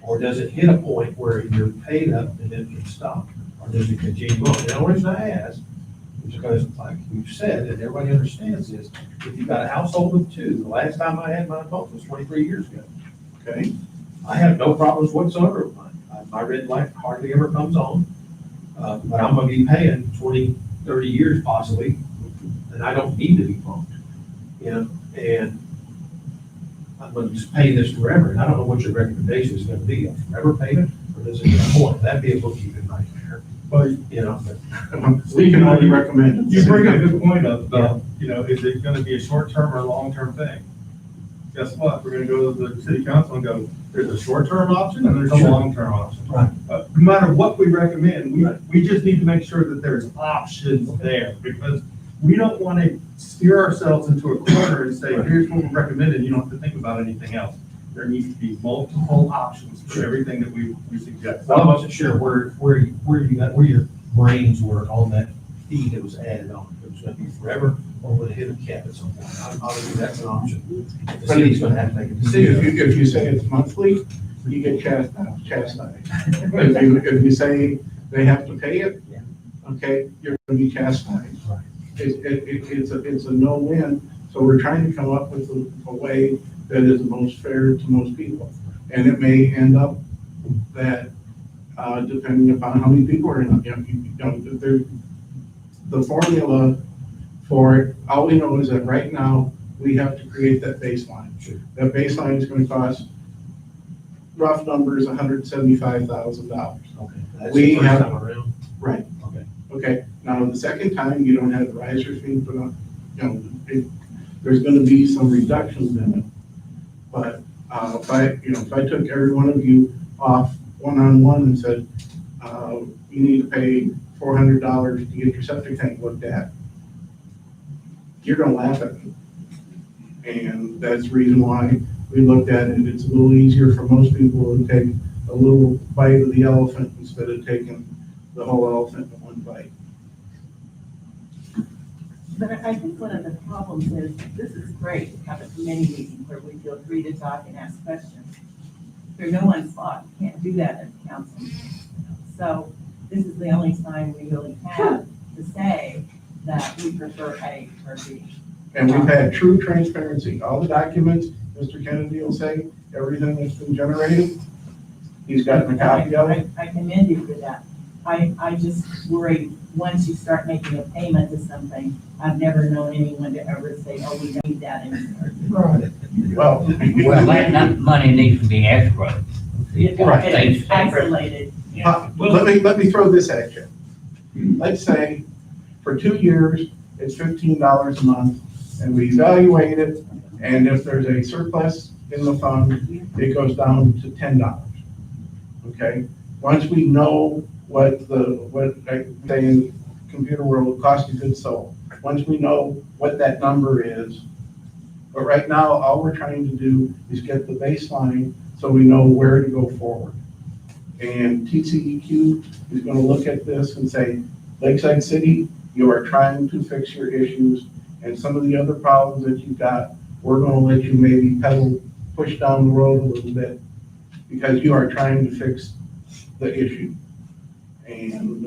Or does it hit a point where you're paid up and it can stop? Or does it continue on? The only reason I ask is because, like we've said, and everybody understands this, if you've got a household of 2, the last time I had mine pumped was 23 years ago. Okay? I have no problems whatsoever with mine. My red light hardly ever comes on. But I'm gonna be paying 20, 30 years possibly, and I don't need to be pumped, and I'm gonna just pay this forever, and I don't know what your recommendation is gonna be, a forever payment, or does it get more? That'd be a bookkeeping nightmare, But We can only recommend it. you bring up a good point of, is it gonna be a short-term or a long-term thing? Guess what? We're gonna go to the city council and go, there's a short-term option and there's a Sure. long-term option. Right. No matter what we recommend, we just need to make sure that there's options there, because we don't want to steer ourselves into a corner and say, here's what we recommended, you don't have to think about anything else. There needs to be multiple options for everything that we suggest. I wasn't sure where your brains were on that fee that was added on. If it was gonna be forever, or would it hit a cap at some point? Obviously, that's an option. The city's gonna have to make a decision. If you say it's monthly, you get chastised. If you say they have to pay it, okay, you're gonna be chastised. Right. It's a no-win, so we're trying to come up with a way that is the most fair to most people. And it may end up that, depending upon how many people are in, the formula for it, all we know is that right now, we have to create that baseline. Sure. That baseline is gonna cost, rough numbers, $175,000. Okay. That's We the first have- time around? Right. Okay. Okay, now the second time, you don't have the riser fee, but, there's gonna be some reductions in it. But, if I took every one of you off one-on-one and said, you need to pay $400 to get your septic tank looked at, you're gonna laugh at me. And that's the reason why we looked at it. It's a little easier for most people to take a little bite of the elephant instead of taking the whole elephant in one bite. But I think one of the problems is, this is great to have a committee meeting where we feel free to talk and ask questions. There's no one's fault, you can't do that at the council meeting. So this is the only time we really have to say that we prefer A or B. And we've had true transparency. All the documents, Mr. Kennedy will say, everything that's been generated, he's gotten a copy of it. I commend you for that. I just worry, once you start making a payment to something, I've never known anyone to ever say, oh, we don't need that anymore. Right. Well, Well, that money needs to be escrowed. It's isolated. let me throw this at you. Let's say for 2 years, it's $15 a month, and we evaluate it, and if there's a surplus in the fund, it goes down to $10. Okay? Once we know what I say in computer world, cost of goods sold, once we know what that number is, but right now, all we're trying to do is get the baseline so we know where to go forward. And TCEQ is gonna look at this and say, Lakeside City, you are trying to fix your issues, and some of the other problems that you've got, we're gonna let you maybe push down the road a little bit, because you are trying to fix the issue. And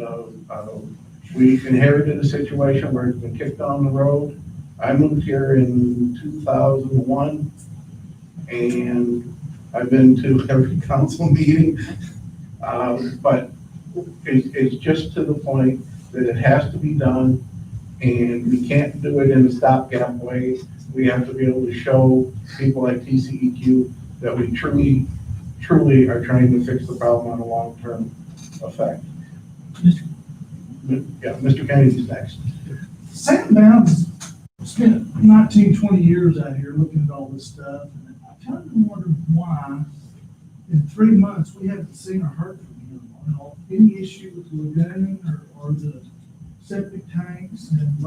we inherited a situation where it's been kicked down the road. I moved here in 2001, and I've been to every council meeting, but it's just to the point that it has to be done, and we can't do it in a stopgap way. We have to be able to show people like TCEQ that we truly are trying to fix the problem on a long-term effect. Yeah, Mr. Kennedy's next. Sam Bounds spent 19, 20 years out here looking at all this stuff, and I kind of wondered why in 3 months we haven't seen or heard from him on any issue with the lagoon or the septic tanks. And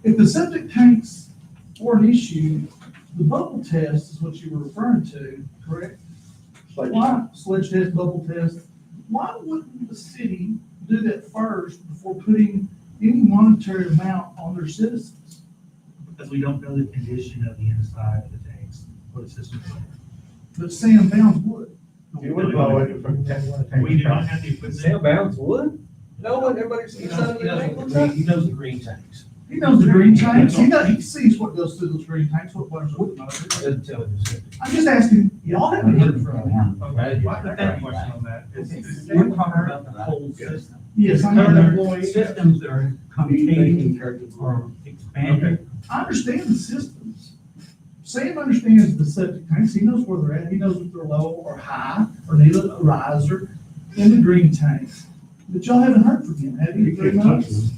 if the septic tanks were an issue, the bubble test is what you were referring to, correct? Why, sludge test, bubble test, why wouldn't the city do that first before putting any monetary amount on their citizens? Because we don't know the condition of the inside of the tanks or the system. But Sam Bounds would. You would blow it from 10. We do not have the equipment. Sam Bounds would? No one, everybody's He inside of the tank. knows the green tanks. He knows the green tanks, he sees what goes through those green tanks, what runs with the motor. Doesn't tell him. I'm just asking, y'all haven't heard from him. Okay, well, I got a question on that. We're talking about the whole system. Yes, I Current know. employee systems that are competing or expanding. I understand the systems. Sam understands the septic tanks, he knows where they're at, he knows if they're low or high, or need a riser in the green tanks. But y'all haven't heard from him, have you, in 3 months?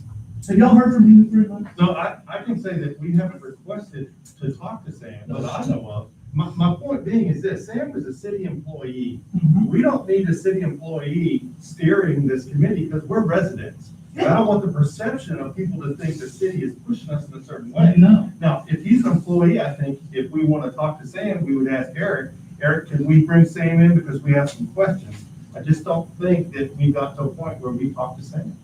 Have y'all heard from him in 3 months? No, I can say that we haven't requested to talk to Sam, but I know of. My point being is this, Sam is a city employee. We don't need a city employee steering this committee because we're residents. And I don't want the perception of people to think the city is pushing us in a certain way. No. Now, if he's an employee, I think if we want to talk to Sam, we would ask Eric, can we bring Sam in because we have some questions? I just don't think that we got to a point where we talk to Sam.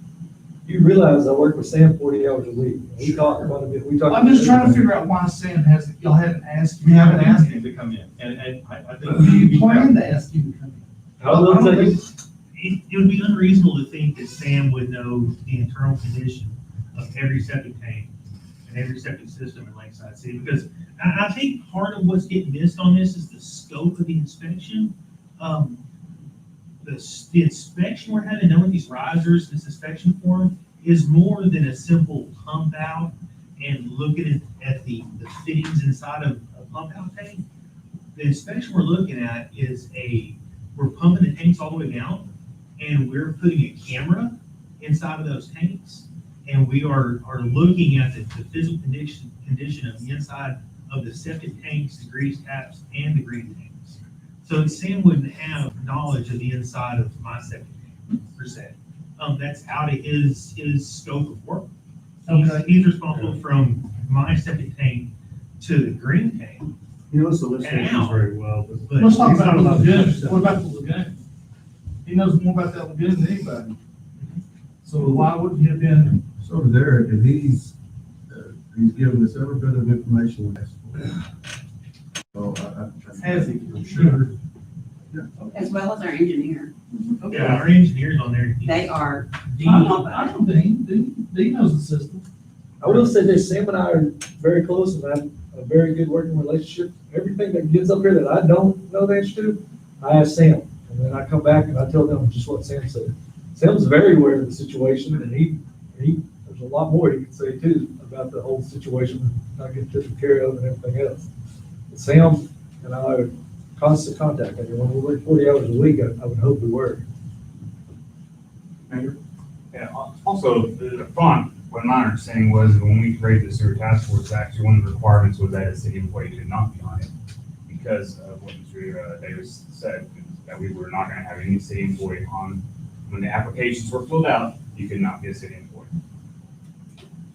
You realize I work with Sam 40 hours a week. We talk about it, we talk. I'm just trying to figure out why Sam hasn't, y'all haven't asked. We haven't asked him to come in, and I think. Do you plan to ask him to come in? I will tell you, It would be unreasonable to think that Sam would know the internal condition of every septic tank and every septic system in Lakeside City, because I think part of what's getting missed on this is the scope of the inspection. The inspection we're having done with these risers, this inspection form, is more than a simple pump out and looking at the fittings inside of a pump out tank. The inspection we're looking at is we're pumping the tanks all the way down, and we're putting a camera inside of those tanks, and we are looking at the physical condition of the inside of the septic tanks, the grease taps, and the green tanks. So Sam wouldn't have knowledge of the inside of my septic tank, per se. That's out of his scope of work. Okay. He's responsible from my septic tank to the green tank. He knows the lift stations very well, but Let's talk he's about not the allowed to lagoon. touch that. What about the lagoon? He knows more about that lagoon than anybody. So why wouldn't he have been? So over there, if he's given us every bit of information we asked for. So Has he? I'm sure. As well as our engineer. Yeah, our engineers on there. They are. I know Dean knows the system. I will say this, Sam and I are very close and have a very good working relationship. Everything that gets up here that I don't know the answer to, I ask Sam. And then I come back and I tell them just what Sam said. Sam's very aware of the situation and there's a lot more he can say too about the whole situation, not getting taken care of and everything else. But Sam and I are constant contact. I mean, when we work 40 hours a week, I would hope we were. Mayor? Yeah, also, the front, what my understanding was, when we created the sewer task force, actually one of the requirements was that a city employee could not be on it because of what Mr. Davis said, that we were not gonna have any city employee on. When the applications were filled out, you could not be a city employee.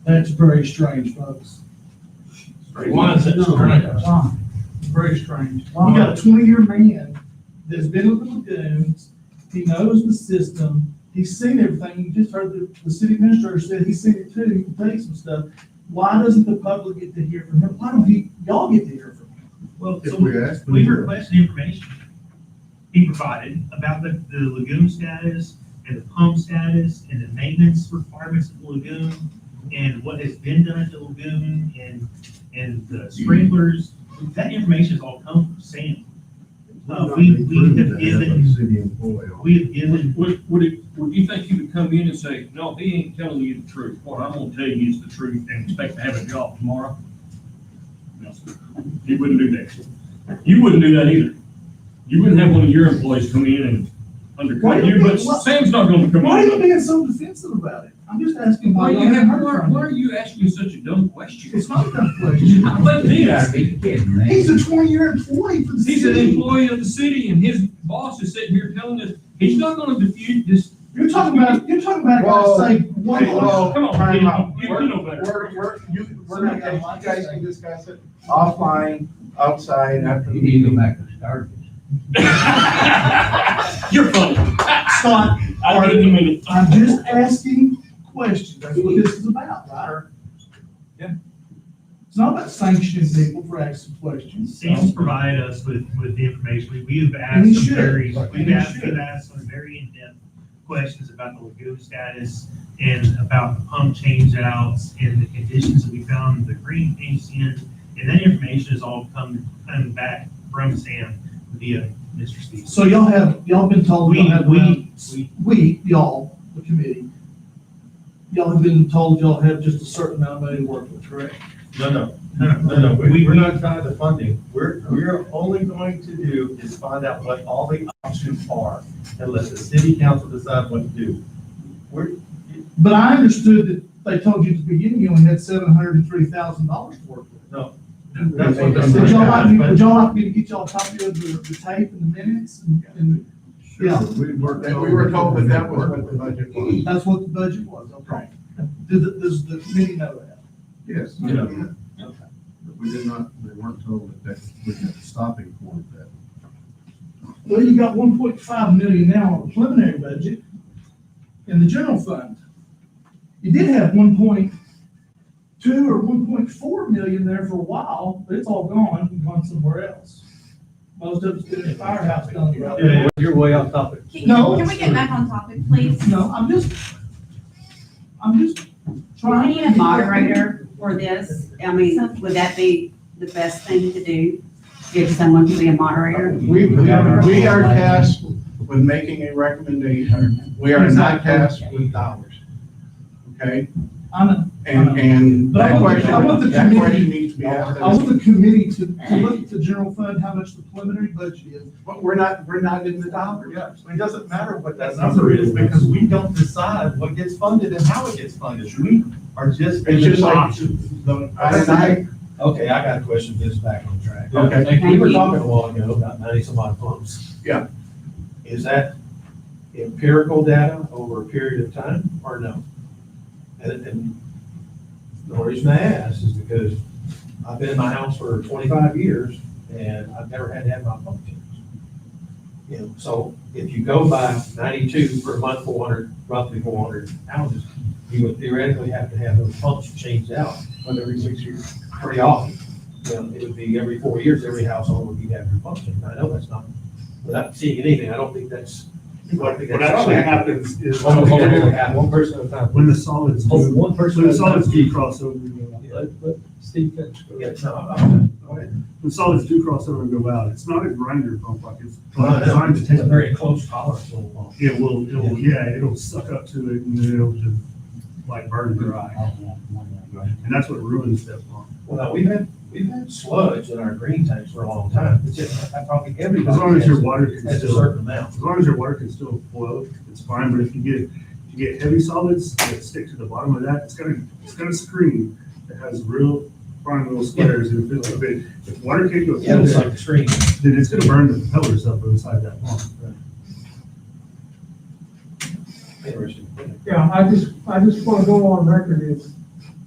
That's very strange, folks. Why is that strange? Very strange. You got a 20-year man that's been with the lagoons, he knows the system, he's seen everything, you just heard the city administrator said he's seen it too, he can tell you some stuff. Why doesn't the public get to hear from him? Why don't y'all get to hear from him? Well, If so we ask, we requested information he provided about the lagoon status and the pump status and the maintenance requirements of the lagoon and what has been done at the lagoon and the sprinklers. That information has all come from Sam. We have given, City employee. we have given, Would you think he would come in and say, no, he ain't telling you the truth, what I'm gonna tell you is the truth and expect to have a job tomorrow? No, sir. He wouldn't do that. You wouldn't do that either. You wouldn't have one of your employees come in and undercut you, but Sam's not gonna come Why are you in. being so defensive about it? I'm just asking Why why you haven't heard from why are him. you asking such a dumb question? It's not a dumb question. I think it is. He's a 20-year employee for the He's an city. employee of the city and his boss is sitting here telling us, he's not gonna defute this. You're talking about a guy say one Hey, word. well, Come on, time you out. know better. We're gonna, you guys can discuss it offline, outside, after the You need to go meeting. back to start. You're funny. Scott, I didn't mean it. I'm just asking questions. That's what this is about, right? Yeah. It's not about sanctioning people for asking questions. Sam's provided us with the information. We've And he asked some should. very, And we've he asked should. some very in-depth questions about the lagoon status and about the pump change outs and the conditions that we found the green tanks in. And that information is all come back from Sam via Mr. Stevens. So y'all been told y'all have, y'all, the committee, y'all have been told y'all have just a certain amount of money to work with, correct? No, we're not tied to funding. We're only going to do is find out what all the options are and let the city council decide what to do. But I understood that they told you at the beginning you only had $703,000 to work with. No, that's what Would the. y'all like me to get y'all a copy of the tape and the minutes and, yeah, We were told that that was what the budget was. that's what the budget was, okay. Does the committee know that? Yes. Yeah. But we did not, we weren't told that we had a stopping point that. Well, you got 1.5 million now on the preliminary budget in the general fund. You did have 1.2 or 1.4 million there for a while, but it's all gone somewhere else. Most of it's been in the firehouse down the road. You're way off topic. No. Can we get back on topic, please? No, I'm just Do trying. we need a moderator for this? I mean, would that be the best thing to do? If someone to be a moderator? We are tasked with making a recommendation. We are not tasked with dollars. Okay? And But I want the that committee- question needs to be asked. I want the committee to look at the general fund, how much the preliminary budget is. But we're not in the dollars. Yeah, it doesn't matter what that number is because we don't decide what gets funded and how it gets funded. We are just. It's just like, Okay, I got a question, just back on track. Okay. We were talking a while ago about 90 some odd pumps. Yeah. Is that empirical data over a period of time or no? And the only reason I ask is because I've been in my house for 25 years and I've never had to have my pump changed. You know, so if you go by 92 per month, 400, roughly 400 houses, you would theoretically have to have those pumps changed out every 6 years, pretty often. You know, it would be every 4 years, every household would be having their pump changed. I know that's not, without seeing anything, I don't think that's. What actually happens is One person at a time. when the solids do. Oh, one person When at the a time. solids do cross over, Let Steve finish. Yeah, no, go ahead. when solids do cross over and go out, it's not a grinder pump like it's No, designed to it's take. a very close tolerance little pump. It'll suck up to it and then it'll just like burn dry. And that's what ruins that pump. Well, now, we've had sludge in our green tanks for a long time. It's just, probably everybody. As long as your has- water can has a still, certain amount. as long as your water can still flow, it's fine, but if you get heavy solids that stick to the bottom of that, it's got a screen that has real fine little squares, and if water can't go Yeah, through it's there, like the screen. then it's gonna burn the propellers up inside that pump. Interesting. Yeah, I just want to go on record is,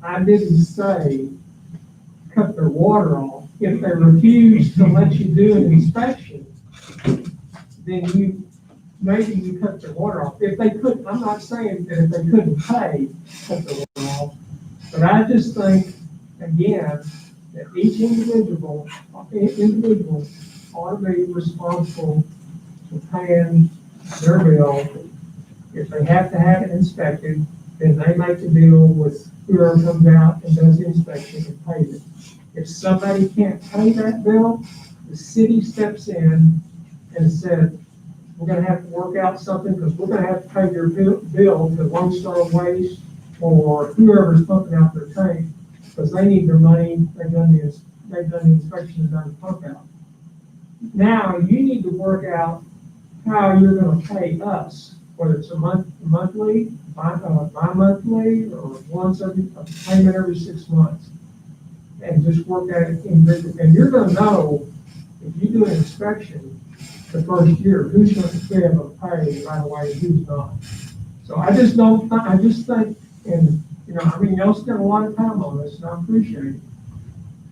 I didn't say cut their water off. If they refuse to let you do an inspection, then maybe you cut their water off. If they couldn't, I'm not saying that if they couldn't pay, cut their water off. But I just think, again, that each individual ought to be responsible for paying their bill. If they have to have it inspected, then they make the deal with whoever comes out and does the inspection and pays it. If somebody can't pay that bill, the city steps in and said, we're gonna have to work out something, because we're gonna have to pay your bill to Lone Star Waste or whoever's pumping out their tank, because they need their money, they've done the inspection and done the pump out. Now, you need to work out how you're gonna pay us, whether it's a monthly, bi-monthly, or a payment every 6 months. And just work at it individually. And you're gonna know, if you do an inspection the first year, who's gonna be able to pay right away and who's not. So I just think, and, you know, I mean, y'all spent a lot of time on this, and I appreciate it.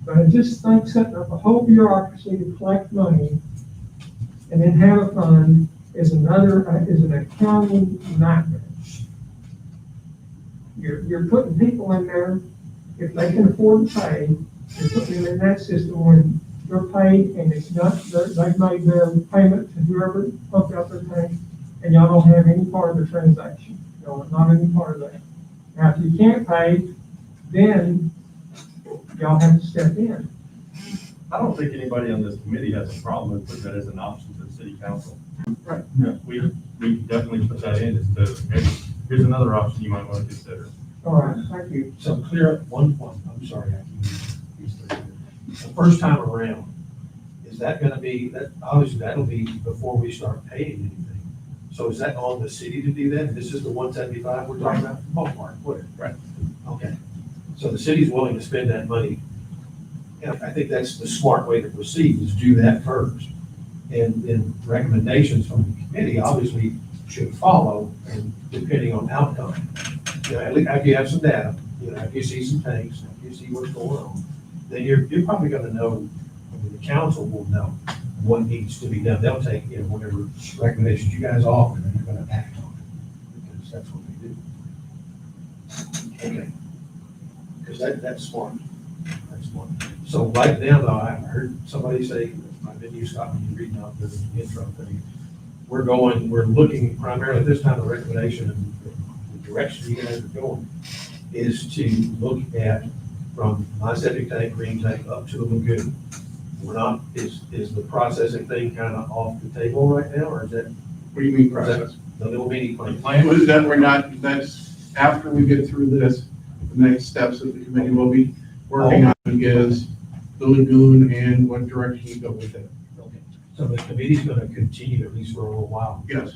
But I just think setting up a whole bureaucracy to collect money and then have a fund is an accounting nightmare. You're putting people in there, if they can afford to pay, you're putting them in that system when they're paid and it's not, they've made their payment to whoever pumped out their tank, and y'all don't have any part of the transaction, not any part of that. Now, if you can't pay, then y'all have to step in. I don't think anybody on this committee has a problem with putting that as an option to the city council. Right. Yeah, we definitely put that in as to, hey, here's another option you might want to consider. All right, thank you. So clear up one point, I'm sorry, I keep using this. The first time around, is that gonna be, that, obviously, that'll be before we start paying anything. So is that on the city to do that? This is the 175 we're talking about, ballpark, whatever. Right. Okay, so the city's willing to spend that money. And I think that's the smart way to proceed, is do that first. And then recommendations from the committee obviously should follow, and depending on outcome. You know, after you have some data, you know, after you see some tanks, after you see what's going on, then you're probably gonna know, I mean, the council will know what needs to be done. They'll take, you know, whatever recommendations you guys offer, and they're gonna act on it, because that's what they do. Okay. Because that's smart. That's smart. So right now, though, I heard somebody say, I've been used to reading out the intro thing. We're looking primarily this time, the recommendation and the direction you guys are going is to look at from my septic tank, green tank, up to the lagoon. We're not, is the processing thing kind of off the table right now, or is that? What do you mean process? The little mini plant. That we're not, that's after we get through this, the next steps of the committee will be working on is the lagoon and what direction you go with it. Okay. So the committee's gonna continue at least for a little while. Yes.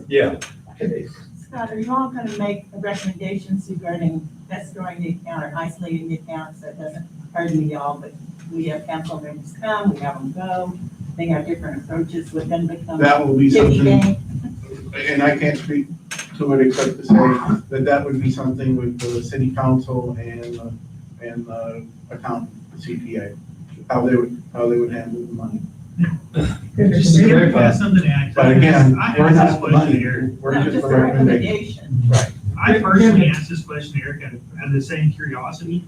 Yeah. Okay. Scott, are you all gonna make recommendations regarding destroying the account or isolating the account so it doesn't hurt y'all, but we have council members come, we have them go, they have different approaches with them become. That will be City something, gang. and I can't speak to it except to say that that would be something with the city council and the accountant, the CPA, how they would handle the money. Just to clarify something to add. But again, I we're asked not this the question money, to Eric. we're No, just just the a recommendation. recommendation. Right. I personally asked this question to Eric out of the same curiosity,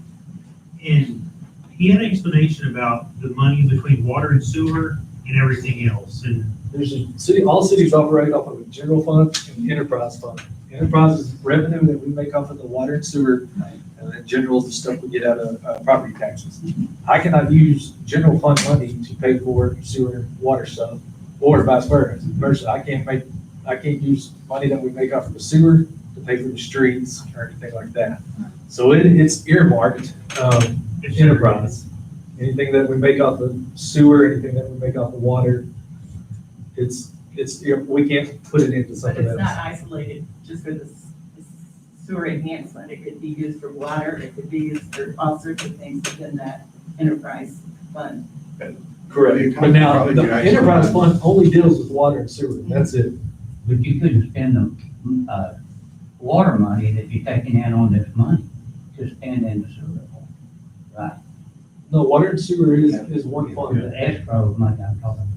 and he had an explanation about the money between water and sewer and everything else, and There's a city, all cities operate off of a general fund and enterprise fund. Enterprise is revenue that we make off of the water and sewer, and then general is the stuff we get out of property taxes. I cannot use general fund money to pay for sewer and water stuff, or vice versa. I can't use money that we make off of the sewer to pay for the streets or anything like that. So it's earmarked, enterprise. Anything that we make off the sewer, anything that we make off the water, we can't put it into But something it's not else. isolated just for the sewer enhancement. It could be used for water, it could be used for all sorts of things within that enterprise fund. Correct. But now, the enterprise fund only deals with water and sewer, that's it. But you couldn't spend the, water money that you're taking in on this money to spend in the sewer. Right? No, water and sewer is one fund. The escrow money I'm talking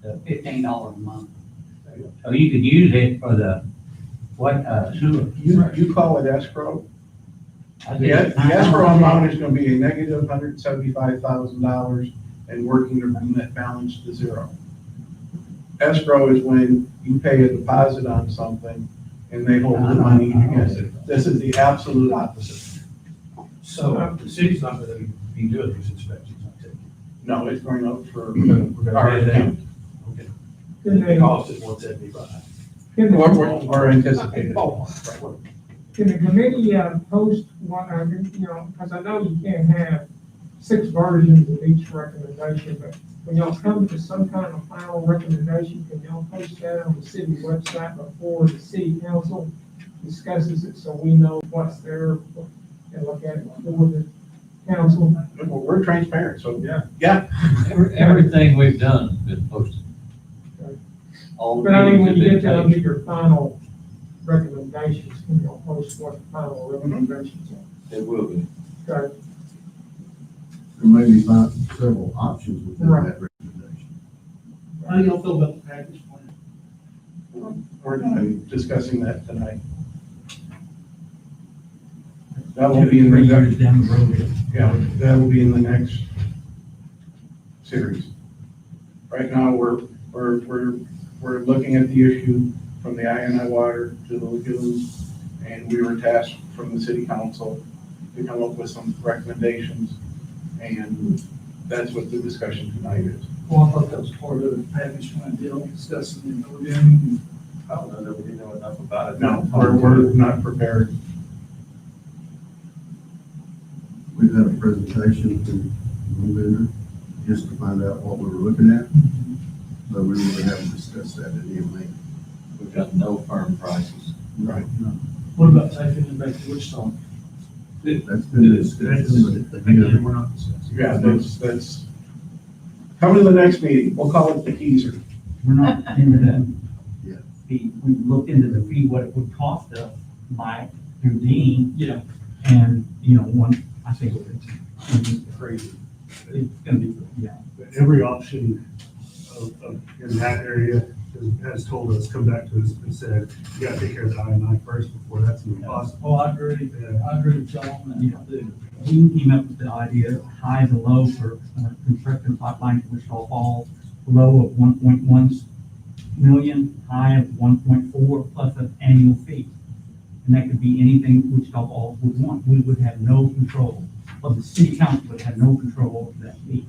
about, the $15 a month. So you could use it for the, sewer. You call it escrow? I The guess- the escrow amount is gonna be a negative $175,000 and working to bring that balance to zero. Escrow is when you pay a deposit on something and they hold the money against it. This is the absolute opposite. So the city's not gonna be doing these inspections, I take it. No, it's going up for We're gonna our pay them. account. Okay. Can The they, cost is 175. can Or anticipated. can the committee, post one, because I know you can't have 6 versions of each recommendation, but when y'all come to some kind of final recommendation, can y'all post that on the city website before the city council discusses it, so we know what's there and look at it before the council? Well, we're transparent, so yeah. Everything we've done has been posted. All the But I mean, when meetings you have get been to posted. your final recommendations, can y'all post what the final recommendations are? It will be. Okay. There may be several options within Right. that recommendation. How do y'all feel about the package plan? We're discussing that tonight. That will be in the next, down the road. yeah, that will be in the next series. Right now, we're looking at the issue from the INI water to the lagoons, and we were tasked from the city council to come up with some recommendations, and that's what the discussion tonight is. Well, I thought that was part of the package plan deal, discussing the lagoon. I don't know that we know enough about it. No, we're not prepared. We've had a presentation from one vendor just to find out what we were looking at, but we really haven't discussed that in any length. We've got no firm prices. Right. What about taking it back to Wichita? That's been discussed, but again, we're not discussing. Yeah, that's coming to the next meeting. We'll call it the teaser. We're not into the, Yeah. we looked into the fee, what it would cost us by through Dean. Yeah. And, I think it's crazy. It's gonna be, yeah. Every option in that area has told us, come back to us and said, you gotta take care of the I-9 first before that's even possible. Oh, I agree. I agree with y'all on that. Yeah. We came up with the idea of high to low for construction pipeline to Wichita Falls, low of 1.1 million, high of 1.4 plus an annual fee. And that could be anything Wichita Falls would want. We would have no control, or the city council would have no control over that fee.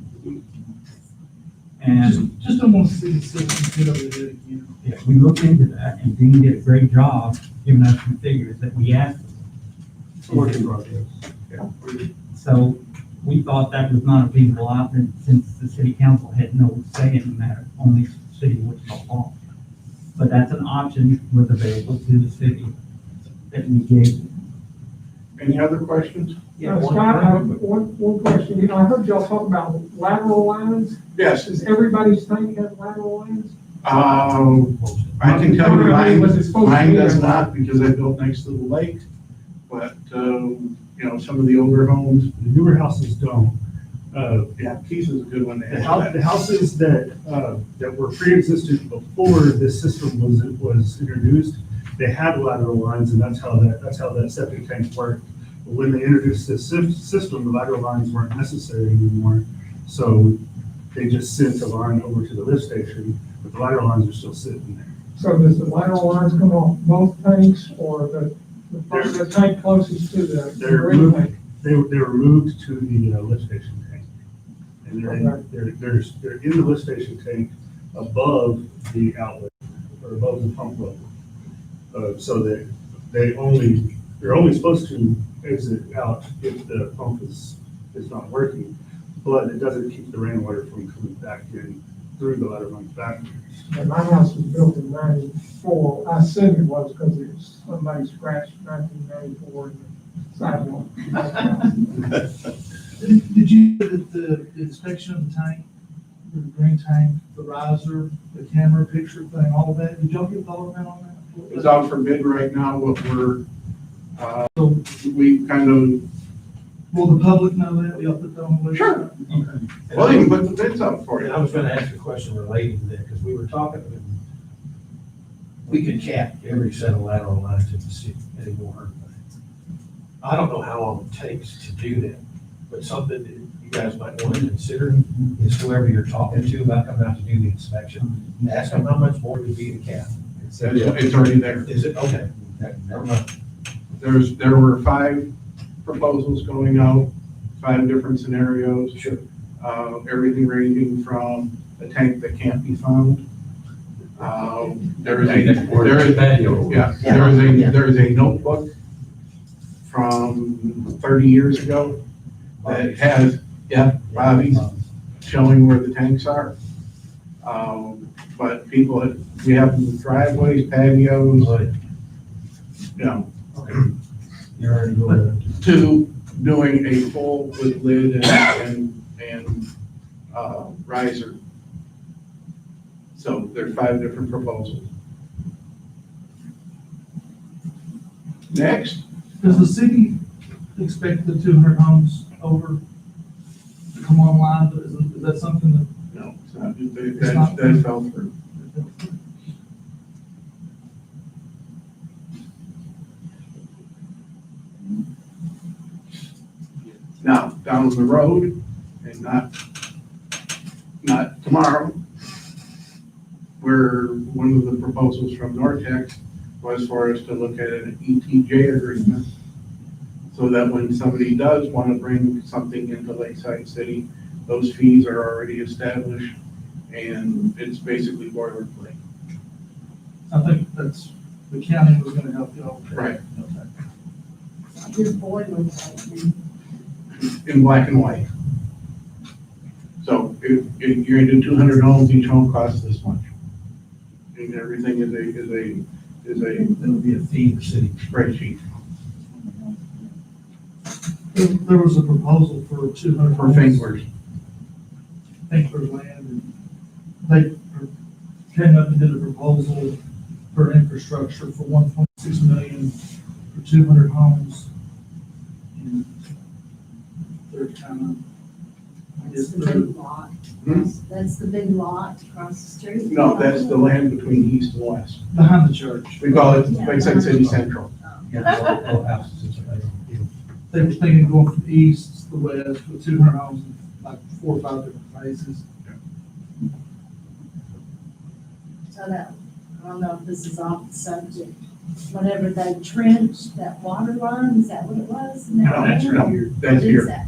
And Just don't want to see the citizens get over there again. yeah, we looked into that, and Dean did a great job giving us some figures that we asked. It's a work in progress. So we thought that was not a feasible option since the city council had no say in the matter, only city of Wichita Falls. But that's an option was available to the city that we gave. Any other questions? Scott, I have one question. I heard y'all talk about lateral lines. Yes. Does everybody's tank have lateral lines? I can tell you mine, Was it supposed to mine be does there? not because I built next to the lake. But, you know, some of the older homes, The newer houses don't. yeah, Keys is a good one to The have. the houses that were pre-existing before this system was introduced, they had lateral lines, and that's how that septic tank worked. But when they introduced this system, the lateral lines weren't necessary anymore, so they just sent a line over to the lift station, but the lateral lines are still sitting there. So does the lateral lines come off both tanks or the tank closest to the They're green moved, tank? they were moved to the lift station tank. And they're in the lift station tank above the outlet, or above the pump level. So that they're only supposed to exit out if the pump is not working, but it doesn't keep the rainwater from coming back in through the lateral lines backwards. And my house was built in 94. I assume it was because it was, somebody scratched 1994 in the sidewalk. Did you, the inspection of the tank, the green tank, the riser, the camera picture thing, all of that, did y'all get the all of that on that? It's out for bid right now, what we kind of, Will the public know that? Y'all put that on the list? Sure. Okay. well, you can put the bids up for And you. I was gonna ask a question relating to that, because we were talking, we could cap every set of lateral lines in the city anymore. I don't know how long it takes to do that, but something that you guys might want to consider is whoever you're talking to about coming out to do the inspection, ask them how much more would be to cap. It's already there. Is it? Okay. Never mind. There were 5 proposals going out, 5 different scenarios. Sure. Everything ranging from a tank that can't be found. There is a notebook from 30 years ago that has, Bobby's showing where the tanks are. But people, we have driveways, patios, you know, You're already going to doing a full with lid and riser. So there's 5 different proposals. Next, Does the city expect the 200 homes over to come online? Is that something that? no, it's not, that fell through. Now, down the road, and not tomorrow, where one of the proposals from Nortex was for us to look at an ETJ agreement, so that when somebody does want to bring something into Lakeside City, those fees are already established, and it's basically boilerplate. I think that's, the county was gonna help y'all. Right. Your boilerplate. In black and white. So if you're gonna do 200 homes, each home costs this much. And everything is a It'll be a fee for city. spreadsheet There was a proposal for 200 for homes. Finklers. Finkler's land, and they came up and did a proposal for infrastructure for 1.6 million for 200 homes. And they're kind of, I guess, That's the big lot. That's the big lot across the street. No, that's the land between east and west. behind the church. We call it Lakeside City Central. They were thinking going from east to west with 200 homes in like 4 or 5 different phases. So that, I don't know if this is off the subject, whenever they trenched that water line, is that what it was? No, that's here. here. That's here.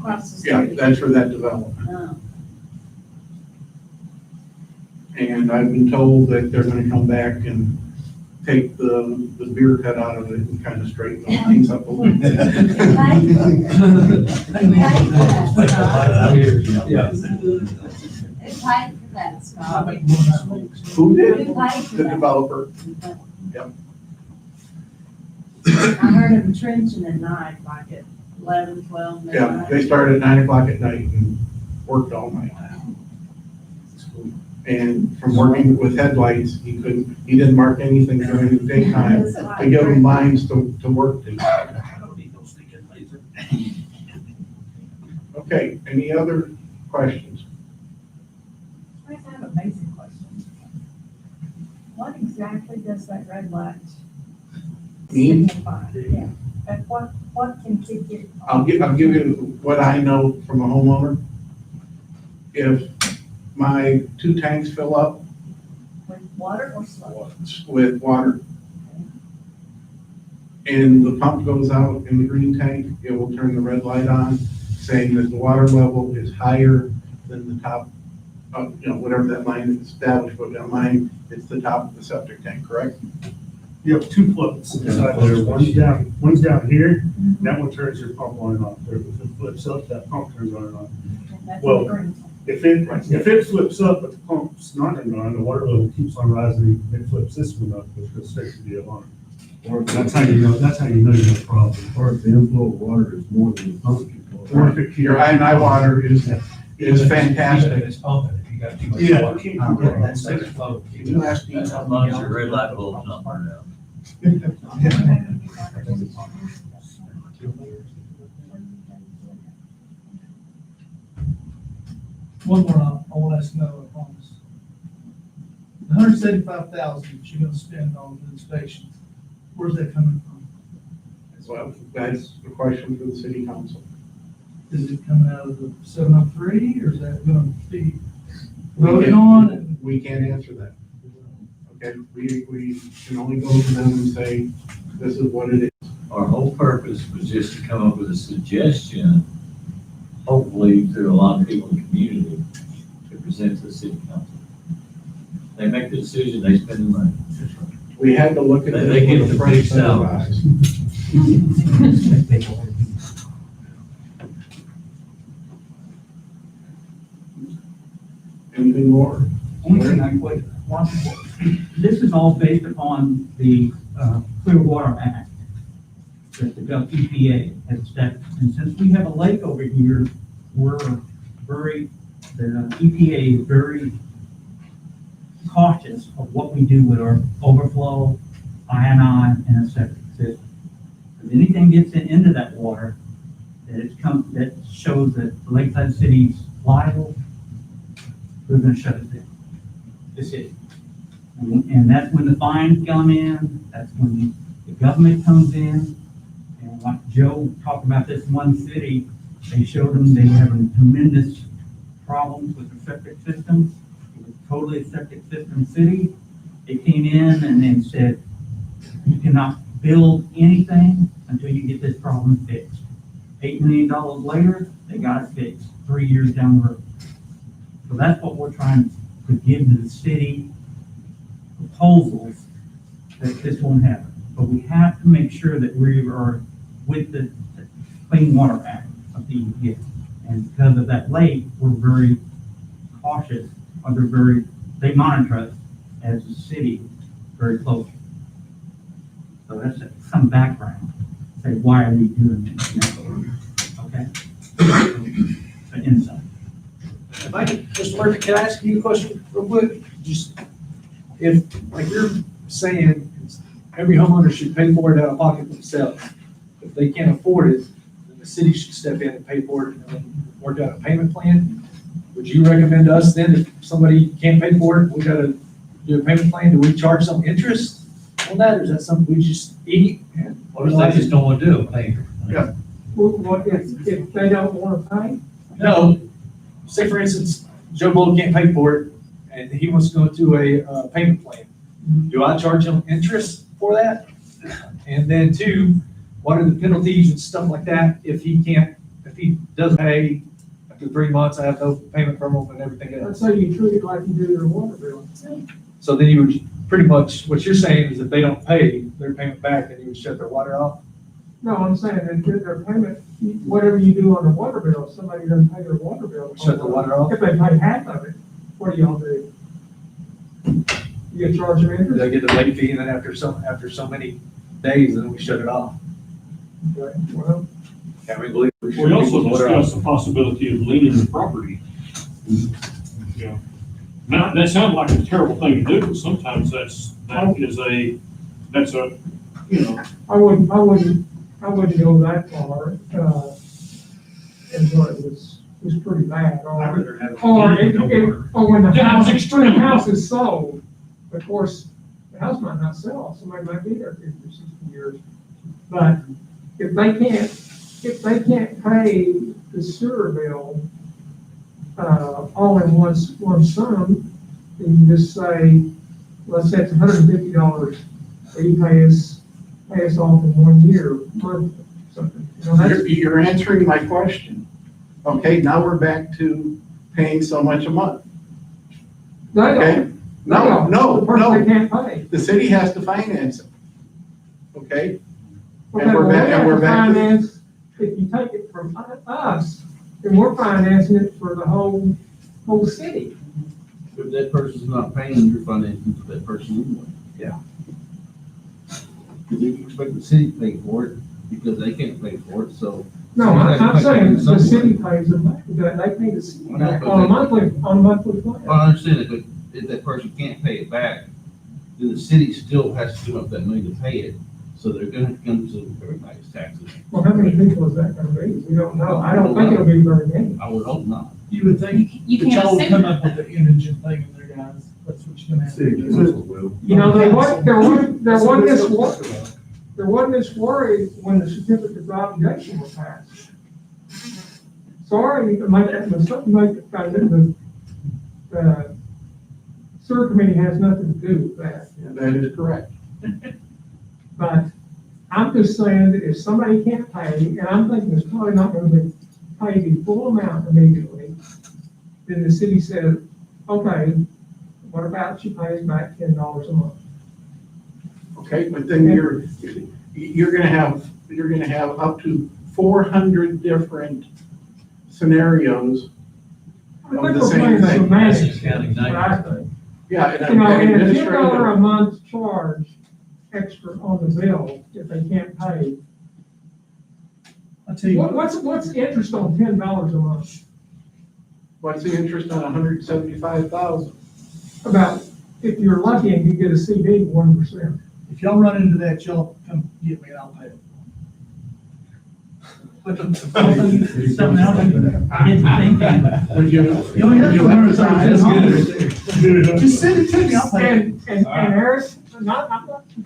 Across the Yeah, street? that's for that development. Oh. And I've been told that they're gonna come back and take the beer cut out of it and kind of straighten the lines up a little bit. Yeah. Who paid for that, Scott? Who did? Who paid for The that? developer. Yep. I heard him trenching at night, like at 11, 12 midnight. Yeah, they started at 9 o'clock at night and worked all night. And from working with headlights, he didn't mark anything during the daytime to give him lines to work to. I don't need those stinking laser. Okay, any other questions? I have a basic question. What exactly does that red light Me? signify? Yeah, and what can kick it? I'll give you what I know from a homeowner. If my 2 tanks fill up With water or slow? with water and the pump goes out in the green tank, it will turn the red light on saying that the water level is higher than the top of, whatever that line is established, but that line, it's the top of the septic tank, correct? You have 2 plugs inside there, one's down here, that one turns your pump on and off. If it flips up, that pump turns on and off. That's Well, the green. If it flips up, but the pump's not turned on, the water level keeps on rising, it flips this one up, it's gonna stay to the alarm. That's how you know you have a problem. Or if the inflow of water is more than the pump can pull. Or if it Your I water is fantastic. It's pumping, if you got too much Yeah, water. you can't do that. That's the flow. Can you ask me? As long as your red light bulb's not burned out. One more, I want to ask another, I promise. The $175,000 that you're gonna spend on the inspections, where's that coming from? Well, that's the question for the city council. Is it coming out of the 703, or is that gonna be voted on? And We can't answer that. Okay, we can only go to them and say, this is what it is. Our whole purpose was just to come up with a suggestion, hopefully through a lot of people in the community, to present to the city council. They make the decision, they spend the money. We had to look at They this get with a the fresh big set of salaries. eyes. Anything more? Only thing I would want, this is all based upon the Clear Water Act that the EPA has established. And since we have a lake over here, the EPA is very cautious of what we do with our overflow, INI, and a septic system. If anything gets into that water, that shows that Lakeside City's liable, we're gonna shut it down. That's it. And that's when the fines come in, that's when the government comes in. And like Joe talked about this one city, they showed them they were having tremendous problems with their septic systems. It was totally a septic system city. They came in and then said, you cannot build anything until you get this problem fixed. $8 million later, they got it fixed 3 years down the road. So that's what we're trying to give to the city, proposals that this won't happen. But we have to make sure that we are with the Clean Water Act of the EPA. And because of that lake, we're very cautious, or they monitor us as a city very closely. So that's some background, say, why are we doing this? Okay? An insight. If I could, Mr. Murphy, can I ask you a question real quick? Just, if, like you're saying, every homeowner should pay for it out of pocket themselves. If they can't afford it, then the city should step in and pay for it and then work out a payment plan. Would you recommend us then, if somebody can't pay for it, we gotta do a payment plan, do we charge some interest on that, or is that something we just eat? What if they just don't want to do it, pay? Yeah. What if they don't want to pay? No, say for instance, Joe Blow can't pay for it, and he wants to go to a payment plan. Do I charge him interest for that? And then two, what are the penalties and stuff like that if he doesn't pay after 3 months, I have no payment from him and everything else? Let's say you treat it like you do your water bill. So then you would, pretty much, what you're saying is if they don't pay their payment back, then you would shut their water off? No, I'm saying that their payment, whatever you do on the water bill, if somebody doesn't pay their water bill. Shut the water off? If they pay half of it, what do y'all do? You gonna charge them interest? They get the late fee, and then after so many days, then we shut it off. Okay, well, Can we believe? We also discussed the possibility of leaning the property. You know, not that sounds like a terrible thing to do, but sometimes that's a, you know, I wouldn't go that far, and what it was pretty bad, I'd or, rather have. or when the Yeah, house, it's when the extreme. house is sold, of course, the house might not sell, somebody might be there 50 or 60 years. But if they can't pay the sewer bill, all in one sum, then you just say, let's say it's $150, that you pay us off in 1 year, monthly, something. You know, that's, You're answering my question. Okay, now we're back to paying so much a month. they Okay? don't. No, no, The person no. they can't pay. The city has to finance it. Okay? Okay, And we're well, back, we and have we're to back to, finance, if you take it from us, then we're financing it for the whole city. If that person's not paying, you're financing for that person anyway. Yeah. Because you expect the city to pay for it, because they can't pay for it, so. No, I'm saying the city pays them back, they pay the city Well, no, back but on a they- monthly plan. I understand it, but if that person can't pay it back, then the city still has to give up that money to pay it. So they're gonna have to come to everybody's taxes. Well, how many people is that gonna be? We don't know. I don't think it'll be very many. I would hope not. You would think You that can't y'all would assume come up with the indigent thing in there, guys. That's what you're gonna have to City do. council will. You know, there wasn't this worry when the certificate of obligation was passed. Sorry to make that, but something like, the sewer committee has nothing to do with that. that is correct. But I'm just saying that if somebody can't pay, and I'm thinking it's probably not gonna be paid the full amount immediately, then the city says, okay, what about you pay us back $10 a month? Okay, but then you're gonna have up to 400 different scenarios of the same thing. That's counting night. Yeah, and You know, and a $10 administrative, a month charge extra on the bill if they can't pay. I'll tell you what, What's the interest on $10 a month? what's the interest on 175,000? About, if you're lucky and you get a CD, 1%. if y'all run into that, y'all come get me and I'll pay it. Something else I get to thinking. Would you? You only have to learn to sign. That's good. Just send it to me, I'll pay it. And Eric, I'm not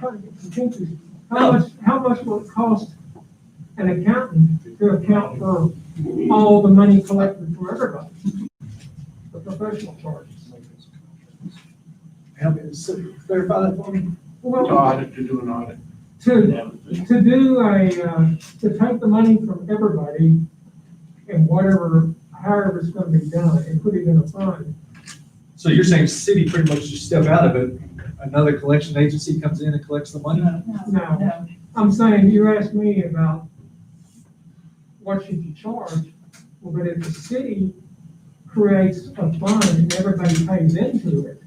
trying to get contentious. How much will it cost an accountant to account for all the money collected from everybody? The professional charges. Help me, clarify that for me. Well, Audit, to do an audit. to do to take the money from everybody and however it's gonna be done and put it in a fund. So you're saying city pretty much just step out of it, another collection agency comes in and collects the money? No, I'm saying, you asked me about what should you charge? Well, but if the city creates a fund and everybody pays into it,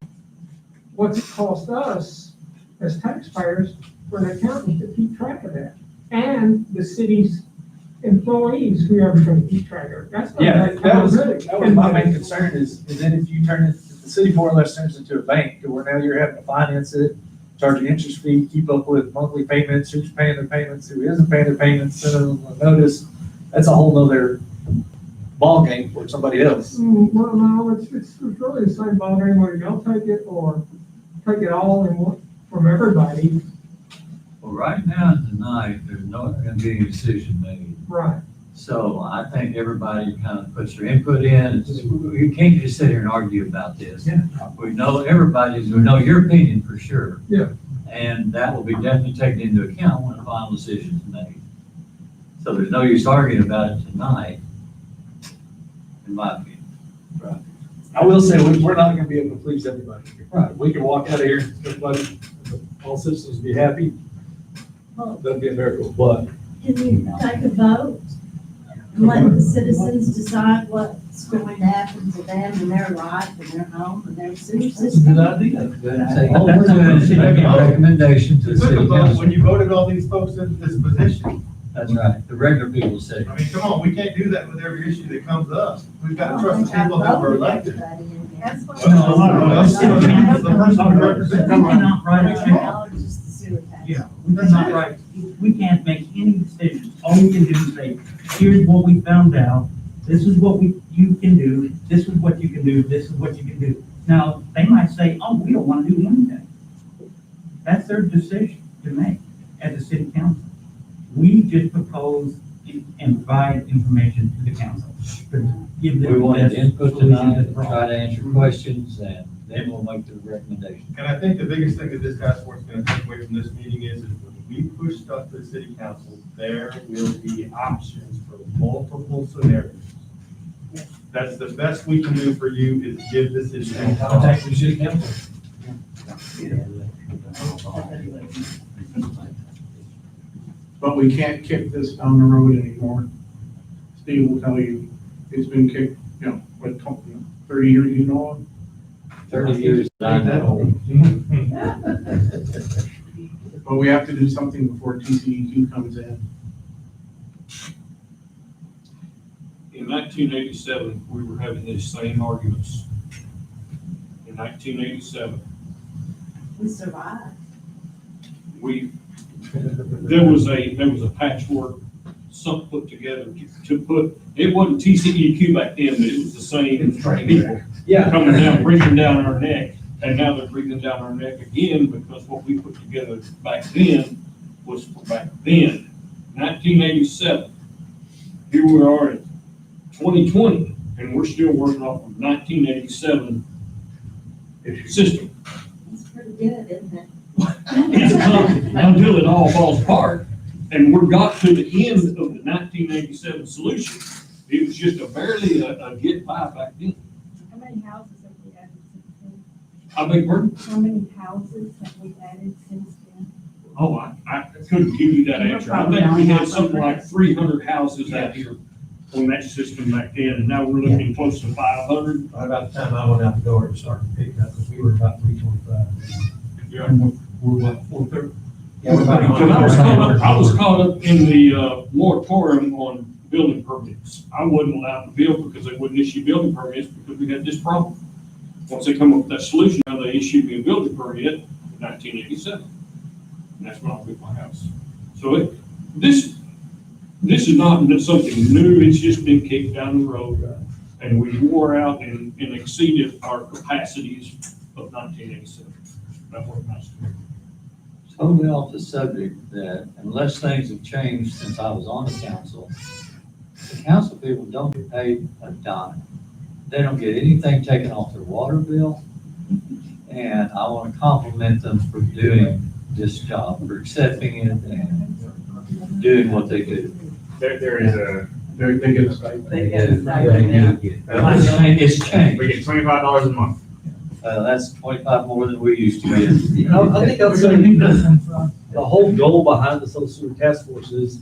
what's it cost us as taxpayers for an accountant to keep track of that? And the city's employees, whoever's gonna keep track of it. That's Yeah, gonna that was take my main concern is then if you turn it, if the city more or less turns into a bank, to where now you're having to finance it, charge an interest fee, keep up with monthly payments, who's paying their payments, who isn't paying their payments, send them a notice, that's a whole nother ballgame for somebody else. Well, no, it's really the same ballgame whether y'all take it or take it all in one, from everybody. Well, right now, tonight, there's not gonna be any decision made. Right. So I think everybody kind of puts their input in. You can't just sit here and argue about this. Yeah. We know we know your opinion for sure. Yeah. And that will be definitely taken into account when the final decision is made. So there's no use arguing about it tonight, in my opinion. I will say, we're not gonna be able to please everybody. Right. We can walk out of here, everybody, all citizens be happy. That'd be a miracle, but Can you take a vote and let the citizens decide what's going to happen to them and their life and their home and their sewer system? That's a recommendation to the city council. When you voted all these folks into this position, That's right. The regular people say. I mean, come on, we can't do that with every issue that comes up. We've got to trust the people that were elected. Everybody in That's what. Cannot write a check. Just the sewer tax. Yeah, we cannot write, we can't make any decisions. All we can do is say, here's what we found out, this is what you can do, this is what you can do, this is what you can do. Now, they might say, oh, we don't want to do anything. That's their decision to make as a city council. We just propose and provide information to the council. To give them We want the best input solution tonight, to the problem. try to answer questions, and then we'll make the recommendation. And I think the biggest thing that this task force is gonna take away from this meeting is when we push stuff to the city council, there will be options for multiple scenarios. That's the best we can do for you is give this city council. Contact the city council. But we can't kick this down the road anymore. Steve will tell you, it's been kicked, what, 30 years, 30 years, I know. But we have to do something before TCEQ comes in. In 1987, we were having these same arguments. In 1987, We survived. there was a patchwork, something put together to put, it wasn't TCEQ back then, but it was the same people coming down, breathing down our neck, and now they're breathing down our neck again, because what we put together back then was for back then. 1987, here we are in 2020, and we're still working off of 1987 system. It's pretty good, isn't it? Until it all falls apart. And we got to the end of the 1987 solution. It was just barely a get by back then. How many houses have we added since then? I beg your pardon? How many houses have we added since then? Oh, I couldn't give you that answer. I think we had something like 300 houses out here on that system back then, and now we're looking close to 500. Right about the time I went out the door and started picking up, because we were about 325. Yeah. We're what, 430? Yeah, we're about I was caught up in the moratorium on building permits. I wasn't allowed to build because they wouldn't issue building permits because we had this problem. Once they come up with that solution, now they issued me a building permit in 1987. And that's when I built my house. So this is not something new, it's just been kicked down the road. And we wore out and exceeded our capacities of 1987. That's what I'm saying. Totally off the subject, that unless things have changed since I was on the council people don't get paid a dime. They don't get anything taken off their water bill. And I want to compliment them for doing this job, for accepting it and doing what they do. There is a. They get a stipend. They do. It's changed. We get $25 a month. That's 25 more than we used to get. I think I'll say, the whole goal behind the social sewer task force is,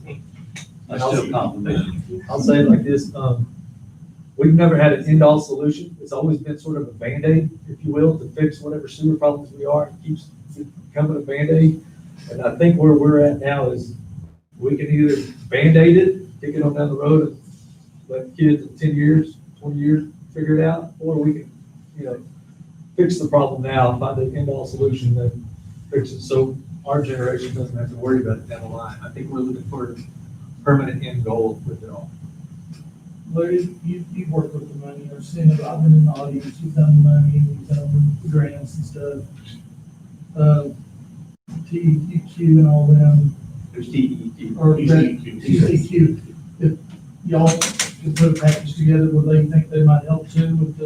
I still compliment you. I'll say it like this, we've never had an end-all solution. It's always been sort of a Band-Aid, if you will, to fix whatever sewer problems we are. It keeps becoming a Band-Aid. And I think where we're at now is we can either Band-Aid it, kick it on down the road and let kids in 10 years, 20 years figure it out, or we can, fix the problem now, find an end-all solution, then fix it so our generation doesn't have to worry about it down the line. I think we're looking for a permanent end goal with it all. Larry, you've worked with the money, I've seen it, I've been in the audience, you've done money, you've done grants and stuff. TEQ and all them, There's TEQ. or TCEQ, if y'all could put a package together where they think they might help too with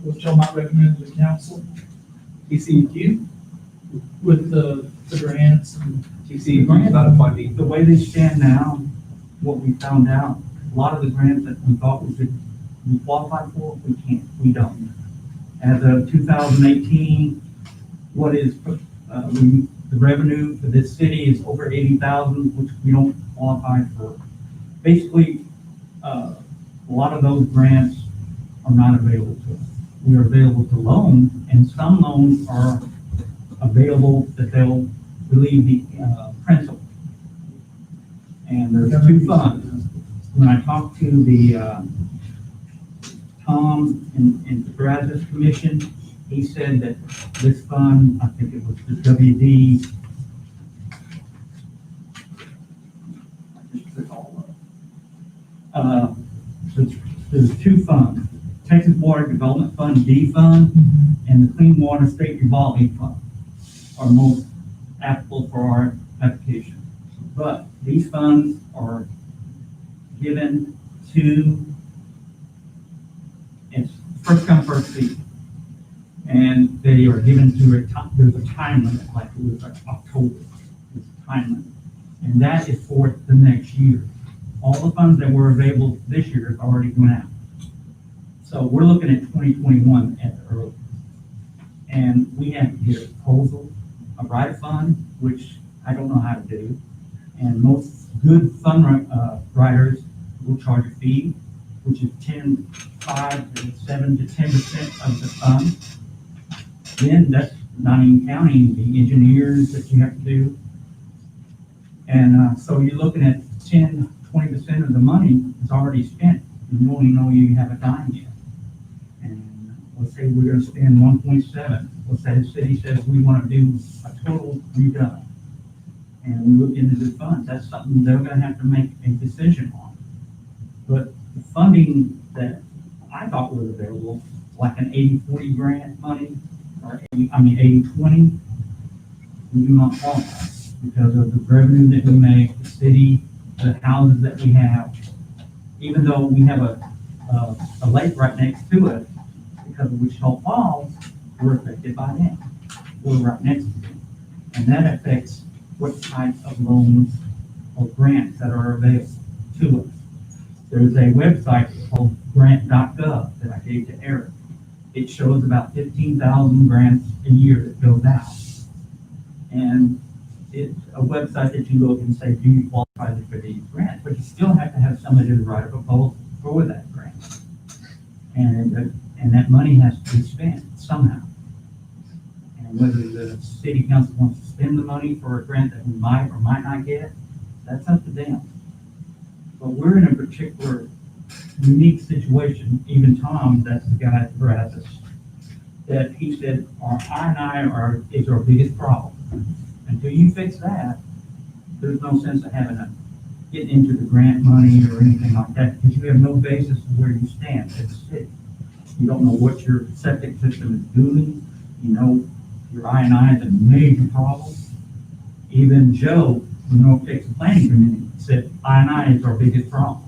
what y'all might recommend to the council TCEQ, with the grants and. TCEQ is not a funding. The way they stand now, what we found out, a lot of the grants that we thought we could qualify for, we don't. As of 2018, what is, the revenue for this city is over 80,000, which we don't qualify for. Basically, a lot of those grants are not available to us. We are available to loan, and some loans are available that they'll relieve the principal. And there's two funds. When I talked to the Tom in the Brazos Commission, he said that this fund, I think it was the WD. There's two funds, Texas Water Development Fund, D Fund, and the Clean Water State Revolving Fund are most applicable for our application. But these funds are given to, it's first come, first served. And they are given to there's a time limit, like it was like October, it's a time limit. And that is for the next year. All the funds that were available this year have already gone out. So we're looking at 2021 at the earliest. And we have to get a proposal, a write fund, which I don't know how to do. And most good fund writers will charge a fee, which is 5 to 7 to 10% of the fund. Then that's not even counting the engineers that you have to do. And so you're looking at 10-20% of the money is already spent. You don't even know you have a dime yet. And let's say we're gonna spend 1.7. Let's say the city says we wanna do a total redone. And we look into the funds, that's something they're gonna have to make a decision on. But the funding that I thought was available, like an 80-40 grant money, or 80-20, we do not qualify because of the revenue that we make, the city, the houses that we have. Even though we have a lake right next to it, because of Wichita Falls, we're affected by that. We're right next to it. And that affects what type of loans or grants that are available to us. There's a website called grant.gov that I gave to Eric. It shows about 15,000 grants a year that goes out. And it's a website that you look and say, do you qualify for these grants? But you still have to have somebody to write a proposal for that grant. And that money has to be spent somehow. And whether the city council wants to spend the money for a grant that we might or might not get, that's up to them. But we're in a particular unique situation. Even Tom, that's the guy at Brazos, that he said our I&I is our biggest problem. Until you fix that, there's no sense of having to get into the grant money or anything like that, because you have no basis of where you stand as a city. You don't know what your septic system is doing. You know your I&I is a major problem. Even Joe, the North Texas Planning Committee, said I&I is our biggest problem,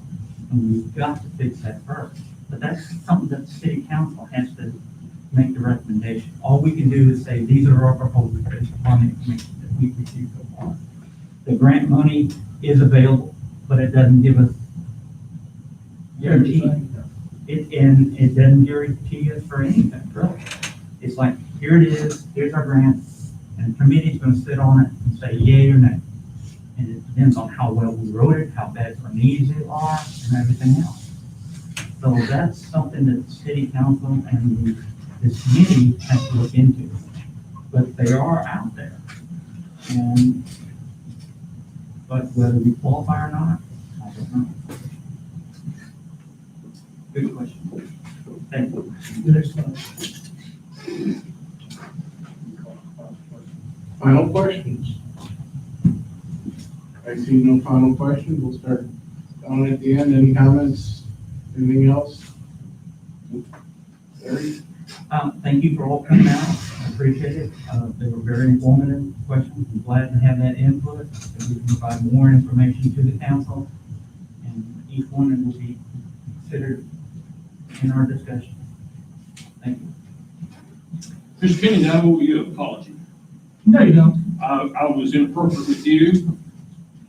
and we've got to fix that first. But that's something that the city council has to make the recommendation. All we can do is say, these are our proposals based upon the information that we've received so far. The grant money is available, but it doesn't give us guarantee. It doesn't guarantee us for anything, really. It's like, here it is, here's our grant, and the committee's gonna sit on it and say yay or nay. And it depends on how well we wrote it, how bad our needs are, and everything else. So that's something that the city council and this committee has to look into. But they are out there. But whether we qualify or not, I don't know. Good question. Thank you. Next one. Final questions? I see no final questions. We'll start down at the end. Any comments? Anything else? Larry? Thank you for all coming out. I appreciate it. They were very informative questions. I'm glad to have that input, that we can provide more information to the council, and each one will be considered in our discussion. Thank you. Mr. Kenny, I owe you an apology. No, you don't. I was inappropriate with you,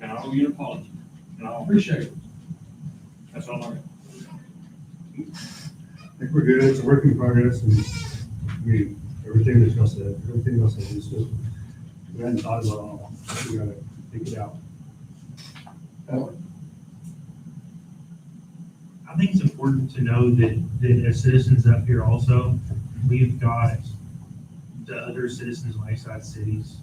and I owe you an apology. And I Appreciate it. That's all I got. I think we're good, it's a work in progress, and everything that y'all said, everything else is just, we hadn't thought about it all, we gotta think it out. I think it's important to know that as citizens up here also, we've got the other citizens of Lakeside cities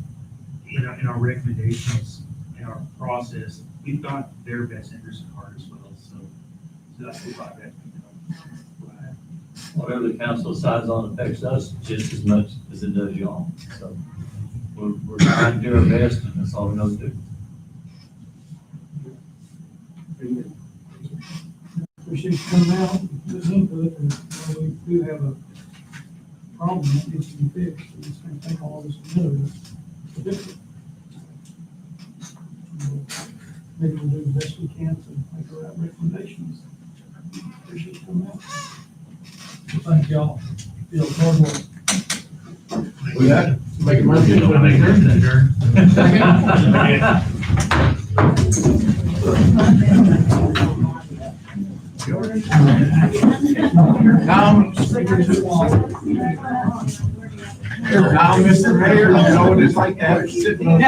in our recommendations, in our process, we've got their best interest at heart as well. So that's what I got. whatever the council decides on affects us just as much as it does y'all. So we're trying to do our best, and that's all we know to do. Appreciate you coming out, this input, and we do have a problem that needs to be fixed. We just can't take all this together to fix it. Maybe we'll do the best we can to make the right recommendations. Appreciate you coming out. Thank y'all. Feel hard work. With that, make a motion. Now, Mr. Mayor, you know what it's like to have sitting on.